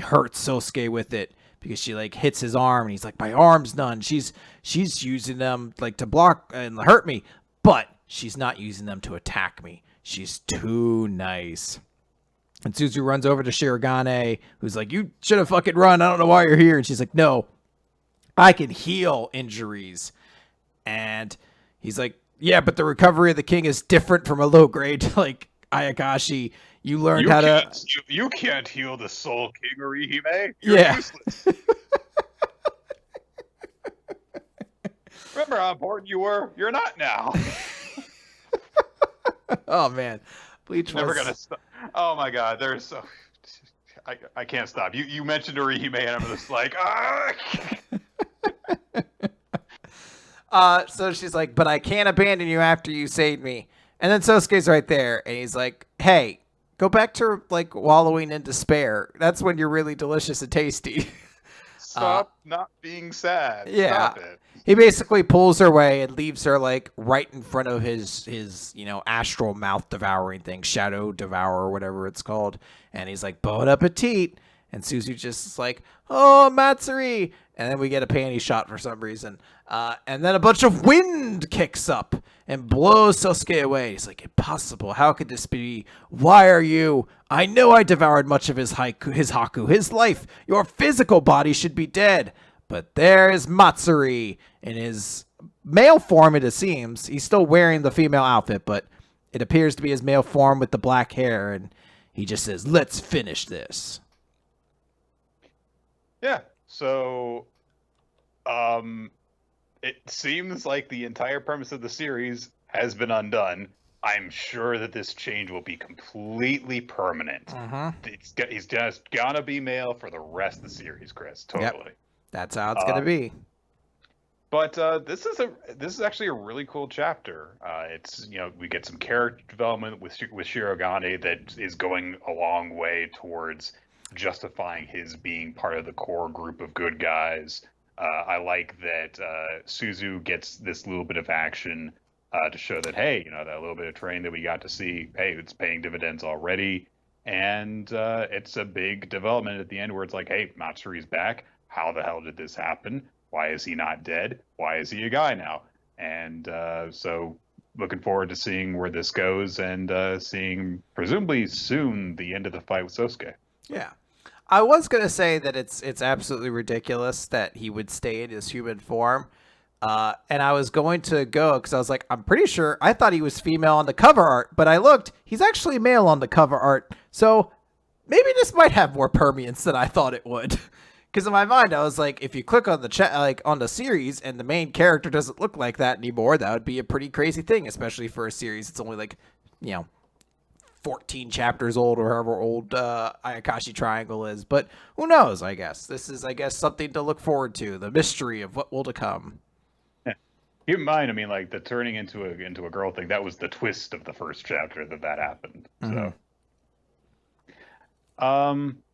hurts Sosuke with it because she like hits his arm, and he's like, my arm's done. She's using them like to block and hurt me, but she's not using them to attack me. She's too nice. And Suzu runs over to Shirogane, who's like, you should have fucking run. I don't know why you're here. And she's like, no, I can heal injuries. And he's like, yeah, but the recovery of the king is different from a low grade like Ayakashi. You learned how to... You can't heal the Soul King, Orihime. You're useless. Remember how important you were? You're not now. Oh, man. Bleach never gonna stop. Oh, my God. There's so... I can't stop. You mentioned Orihime, and I'm just like... So she's like, but I can't abandon you after you saved me. And then Sosuke's right there, and he's like, hey, go back to, like, wallowing in despair. That's when you're really delicious and tasty. Stop not being sad. Yeah. Stop it. He basically pulls her away and leaves her, like, right in front of his astral mouth devouring thing, shadow devourer, whatever it's called. And he's like, bon appetit. And Suzu just is like, oh, Matsuri. And then we get a panty shot for some reason. And then a bunch of wind kicks up and blows Sosuke away. He's like, impossible. How could this be? Why are you? I know I devoured much of his haku, his life. Your physical body should be dead. But there is Matsuri in his male form, it seems. He's still wearing the female outfit, but it appears to be his male form with the black hair. And he just says, let's finish this. Yeah. So, it seems like the entire premise of the series has been undone. I'm sure that this change will be completely permanent. He's just gonna be male for the rest of the series, Chris. Totally. Yep. That's how it's gonna be. But this is actually a really cool chapter. It's we get some character development with Shirogane that is going a long way towards justifying his being part of the core group of good guys. I like that Suzu gets this little bit of action to show that, hey, that little bit of training that we got to see, hey, it's paying dividends already. And it's a big development at the end where it's like, hey, Matsuri's back. How the hell did this happen? Why is he not dead? Why is he a guy now? And so looking forward to seeing where this goes and seeing presumably soon the end of the fight with Sosuke. Yeah. I was going to say that it's absolutely ridiculous that he would stay in his human form. And I was going to go because I was like, I'm pretty sure I thought he was female on the cover art, but I looked, he's actually male on the cover art. So maybe this might have more permanence than I thought it would. Because in my mind, I was like, if you click on the chat, like on the series, and the main character doesn't look like that anymore, that would be a pretty crazy thing, especially for a series. It's only like, 14 chapters old or however old Ayakashi Triangle is. But who knows, I guess. This is, something to look forward to. The mystery of what will to come. Yeah. Keep in mind, like the turning into a girl thing, that was the twist of the first chapter that happened. So.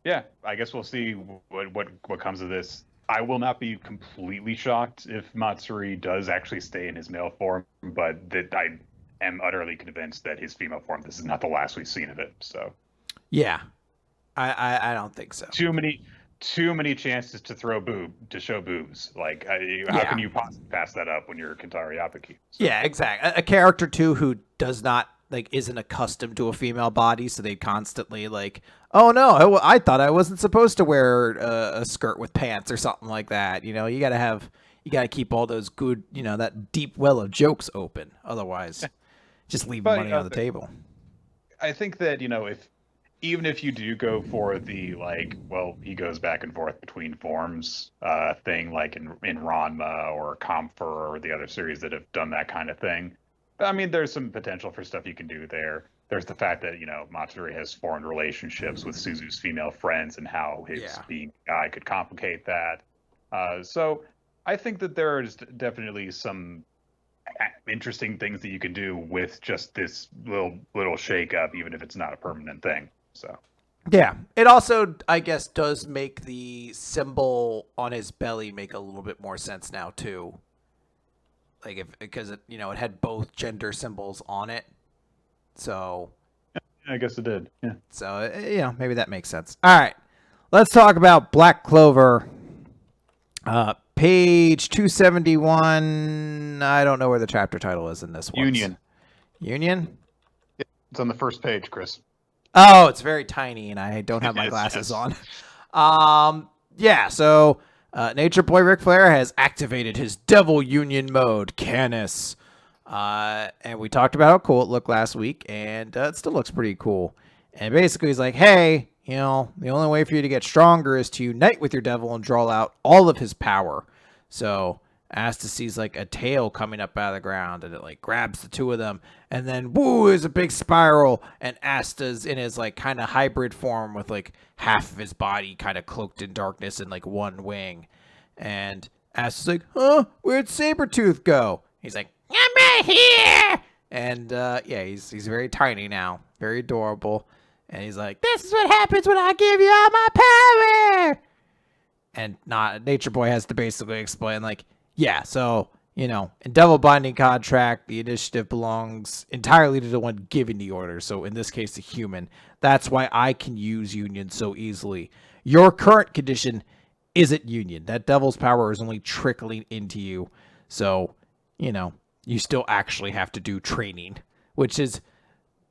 Yeah, I guess we'll see what comes of this. I will not be completely shocked if Matsuri does actually stay in his male form, but that I am utterly convinced that his female form, this is not the last we've seen of it. So, yeah, I don't think so. Too many chances to show boobs. Like, how can you possibly pass that up when you're Kentaro Yapaki? So. Yeah, exactly. A character too who does not isn't accustomed to a female body, so they constantly oh no, I thought I wasn't supposed to wear a skirt with pants or something like that. You gotta keep all those good, that deep well of jokes open. Otherwise, just leave money on the table. I think that even if you do go for the he goes back and forth between forms thing, like in Ranma or Comfort or the other series that have done that kind of thing. I mean, there's some potential for stuff you can do there. There's the fact that, Matsuri has formed relationships with Suzu's female friends and how his being a guy could complicate that. So I think that there is definitely some interesting things that you can do with just this little shake-up, even if it's not a permanent thing. So. Yeah. It also, I guess, does make the symbol on his belly make a little bit more sense now, too. Because it had both gender symbols on it, so I guess it did. Yeah. So maybe that makes sense. All right, let's talk about Black Clover. Page 271. I don't know where the chapter title is in this one. Union. It's on the first page, Chris. Oh, it's very tiny, and I don't have my glasses on. Yeah. So. Nature Boy Ric Flair has activated his Devil Union mode, Canis. And we talked about how cool it looked last week, and it still looks pretty cool. And basically he's like, hey, the only way for you to get stronger is to unite with your devil and draw out all of his power. So Asta sees a tail coming up out of the ground, and it grabs the two of them, and then woo, there's a big spiral, and Asta's in his kind of hybrid form with half of his body kind of cloaked in darkness and one wing. And Asta's like, huh, where'd Sabretooth go? He's like, I'm right here. And he's very tiny now, very adorable. And he's like, this is what happens when I give you all my power. And Nature Boy has to basically explain yeah, so, in Devil Binding Contract, the initiative belongs entirely to the one giving the order. So in this case, the human. That's why I can use Union so easily. Your current condition isn't union. That devil's power is only trickling into you. So, you still actually have to do training, which is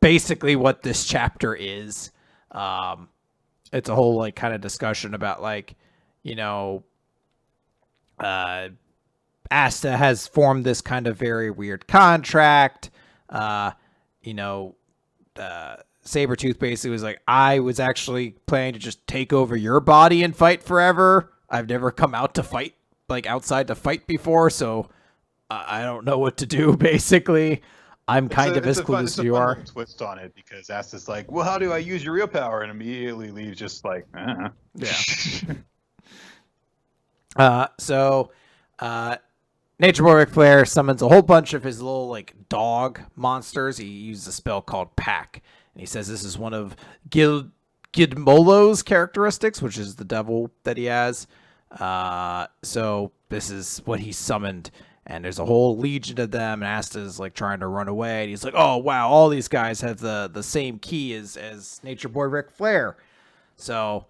basically what this chapter is. It's a whole like kind of discussion about like, Asta has formed this kind of very weird contract. Sabretooth basically was like, I was actually planning to just take over your body and fight forever. I've never come out to fight, like outside to fight before, so I don't know what to do, basically. I'm kind of as clueless as you are. It's a fun twist on it, because Asta's like, well, how do I use your real power? And immediately leaves just like, Yeah. Nature Boy Ric Flair summons a whole bunch of his little like dog monsters. He uses a spell called Pack, and he says this is one of Gidmolo's characteristics, which is the devil that he has. So this is what he summoned, and there's a whole legion of them, and Asta's like trying to run away, and he's like, oh wow, all these guys have the same key as Nature Boy Ric Flair. So,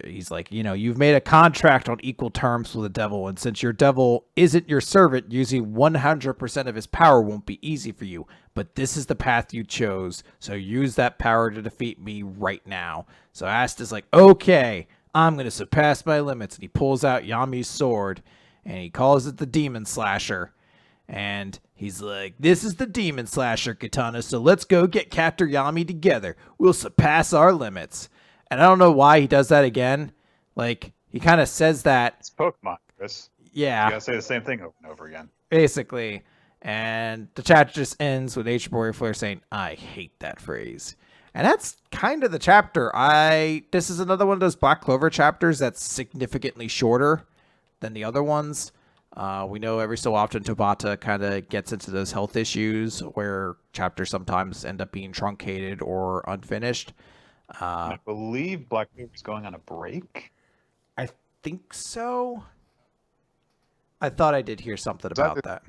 he's like, you've made a contract on equal terms with the devil, and since your devil isn't your servant, using 100% of his power won't be easy for you. But this is the path you chose, so use that power to defeat me right now. So Asta's like, okay, I'm going to surpass my limits. And he pulls out Yami's sword, and he calls it the Demon Slasher. And he's like, this is the Demon Slasher, Katana, so let's go get Captor Yami together. We'll surpass our limits. And I don't know why he does that again. Like, he kind of says that. It's Pokemon, Chris. Yeah. You gotta say the same thing over and over again. Basically. And the chapter just ends with Nature Boy Ric Flair saying, I hate that phrase. And that's kind of the chapter. This is another one of those Black Clover chapters that's significantly shorter than the other ones. We know every so often Tabata kind of gets into those health issues where chapters sometimes end up being truncated or unfinished. I believe Black Clover is going on a break. I think so. I thought I did hear something about that.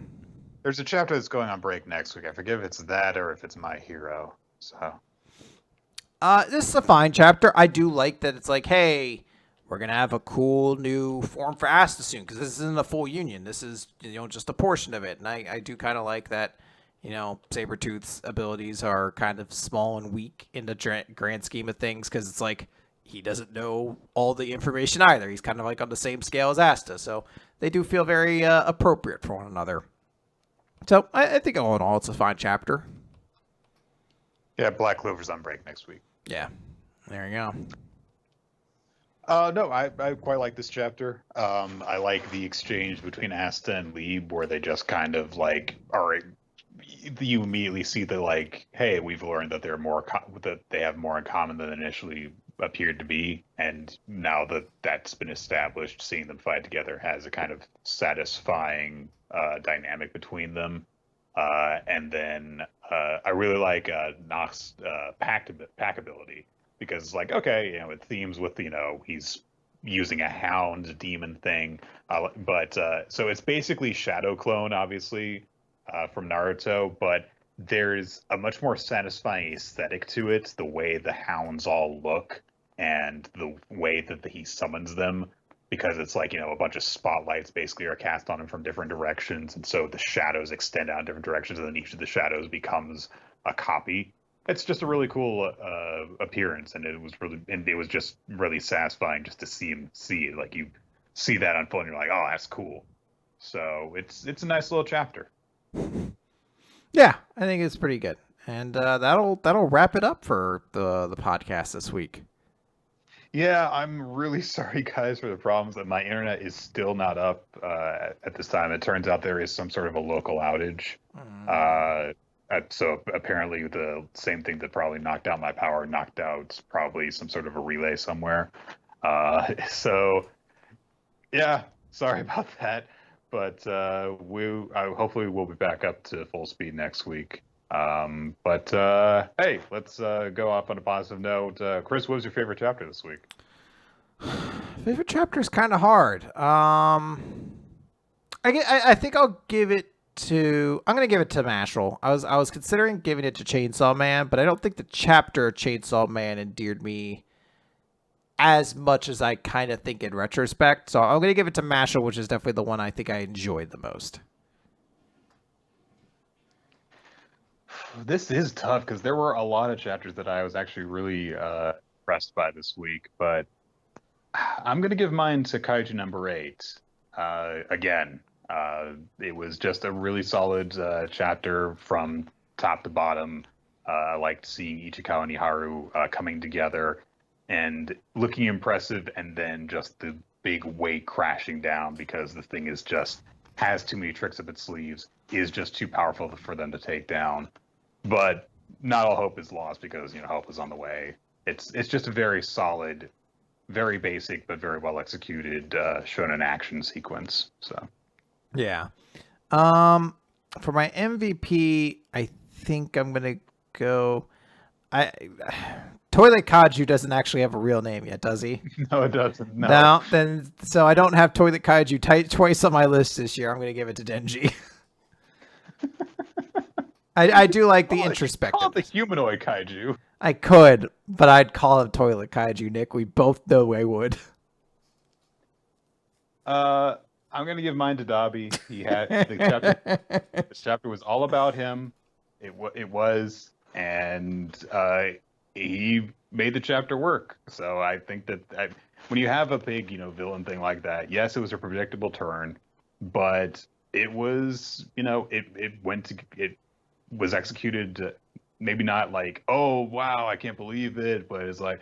There's a chapter that's going on break next week. I forget if it's that or if it's My Hero. So, this is a fine chapter. I do like that it's like, hey, we're gonna have a cool new form for Asta soon, because this isn't a full union. This is just a portion of it, and I do kind of like that. Sabretooth's abilities are kind of small and weak in the grand scheme of things, because it's like he doesn't know all the information either. He's kind of like on the same scale as Asta, so they do feel very appropriate for one another. So I think all in all, it's a fine chapter. Yeah, Black Clover's on break next week. Yeah, there you go. No, I quite like this chapter. I like the exchange between Asta and Lieb, where they just kind of like, all right, you immediately see that like, hey, we've learned that that they have more in common than initially appeared to be, and now that that's been established, seeing them fight together has a kind of satisfying dynamic between them. And then I really like Nox's pack ability, because it's like, okay, it themes with he's using a hound demon thing, but so it's basically Shadow Clone, obviously, from Naruto, but there's a much more satisfying aesthetic to it, the way the hounds all look and the way that he summons them, because it's like, a bunch of spotlights basically are cast on him from different directions, and so the shadows extend out in different directions, and then each of the shadows becomes a copy. It's just a really cool appearance, and it was just really satisfying just to see it. Like, you see that unfold, and you're like, oh, that's cool. So it's a nice little chapter. Yeah, I think it's pretty good, and that'll wrap it up for the podcast this week. Yeah, I'm really sorry, guys, for the problems that my internet is still not up at this time. It turns out there is some sort of a local outage. So apparently the same thing that probably knocked out my power knocked out probably some sort of a relay somewhere. So yeah, sorry about that. But hopefully we'll be back up to full speed next week. But hey, let's go off on a positive note. Chris, what was your favorite chapter this week? Favorite chapter is kind of hard. I think I'll give it to. I'm gonna give it to Mashle. I was considering giving it to Chainsaw Man, but I don't think the chapter of Chainsaw Man endeared me as much as I kind of think in retrospect. So I'm going to give it to Mashle, which is definitely the one I think I enjoyed the most. This is tough because there were a lot of chapters that I was actually really impressed by this week, but I'm going to give mine to Kaiju number 8. Again, it was just a really solid chapter from top to bottom. I liked seeing Ichikawa and Iharu coming together and looking impressive, and then just the big weight crashing down because the thing is just has too many tricks up its sleeves, is just too powerful for them to take down. But not all hope is lost because, help is on the way. It's just a very solid, very basic, but very well executed shonen action sequence. So, yeah. For my MVP, I think I'm gonna go. Toilet Kaiju doesn't actually have a real name yet, does he? No, it doesn't. No. So I don't have Toilet Kaiju twice on my list this year. I'm gonna give it to Denji. I do like the introspective. Call it the humanoid kaiju. I could, but I'd call it Toilet Kaiju, Nick. We both know I would. I'm gonna give mine to Dabi. He had the chapter. This chapter was all about him. It was, and he made the chapter work. So I think that when you have a big, villain thing like that, yes, it was a predictable turn, but it was, it was executed. Maybe not like, oh wow, I can't believe it, but it's like,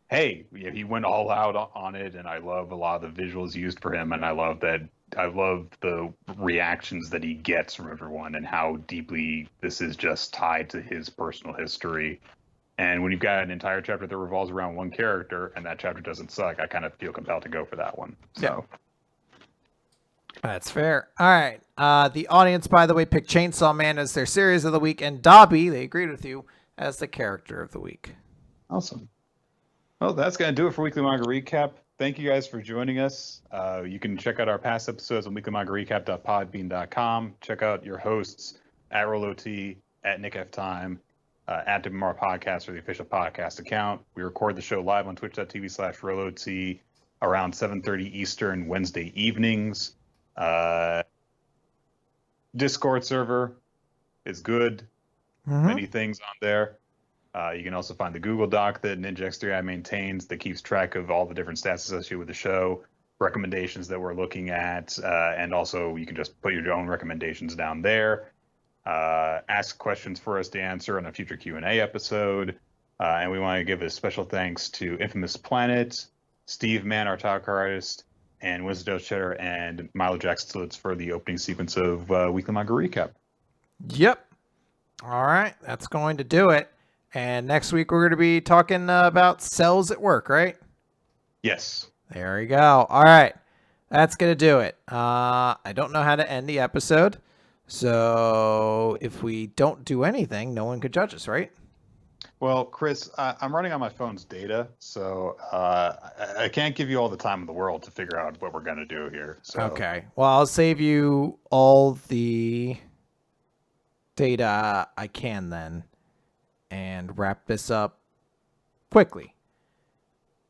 hey, he went all out on it, and I love a lot of the visuals used for him, and I love the reactions that he gets from everyone, and how deeply this is just tied to his personal history. And when you've got an entire chapter that revolves around one character, and that chapter doesn't suck, I kind of feel compelled to go for that one. So. Yeah. That's fair. All right. The audience, by the way, picked Chainsaw Man as their series of the week, and Dabi, they agreed with you, as the character of the week. Awesome. Well, that's going to do it for Weekly Manga Recap. Thank you guys for joining us. You can check out our past episodes on weeklymangarecap.podbean.com. Check out your hosts at RolloT, at NickFTime, at WMR Podcast for the official podcast account. We record the show live on twitch.tv/RolloT around 7:30 Eastern Wednesday evenings. Discord server is good. Many things on there. You can also find the Google Doc that NinjaX3i maintains that keeps track of all the different stats associated with the show, recommendations that we're looking at, and also you can just put your own recommendations down there. Ask questions for us to answer on a future Q&A episode. And we want to give a special thanks to Infamous Planet, Steve Mann, our talk artist, and Winston Cheddar and Milo Jackson for the opening sequence of Weekly Manga Recap. Yep. All right. That's going to do it. And next week we're going to be talking about cells at work, right? Yes. There we go. All right. That's going to do it. I don't know how to end the episode. So if we don't do anything, no one could judge us, right? Well, Chris, I'm running on my phone's data, so I can't give you all the time in the world to figure out what we're going to do here. So. Okay. Well, I'll save you all the data I can then and wrap this up quickly.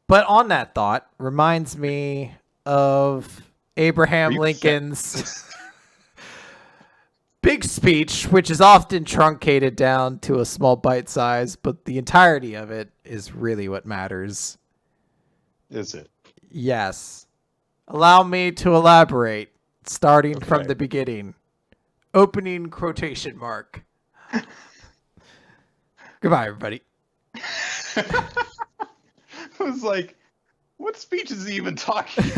But on that thought, reminds me of Abraham Lincoln's big speech, which is often truncated down to a small bite size, but the entirety of it is really what matters. Is it? Yes. Allow me to elaborate, starting from the beginning. Opening quotation mark. Goodbye, everybody. I was like, what speech is he even talking?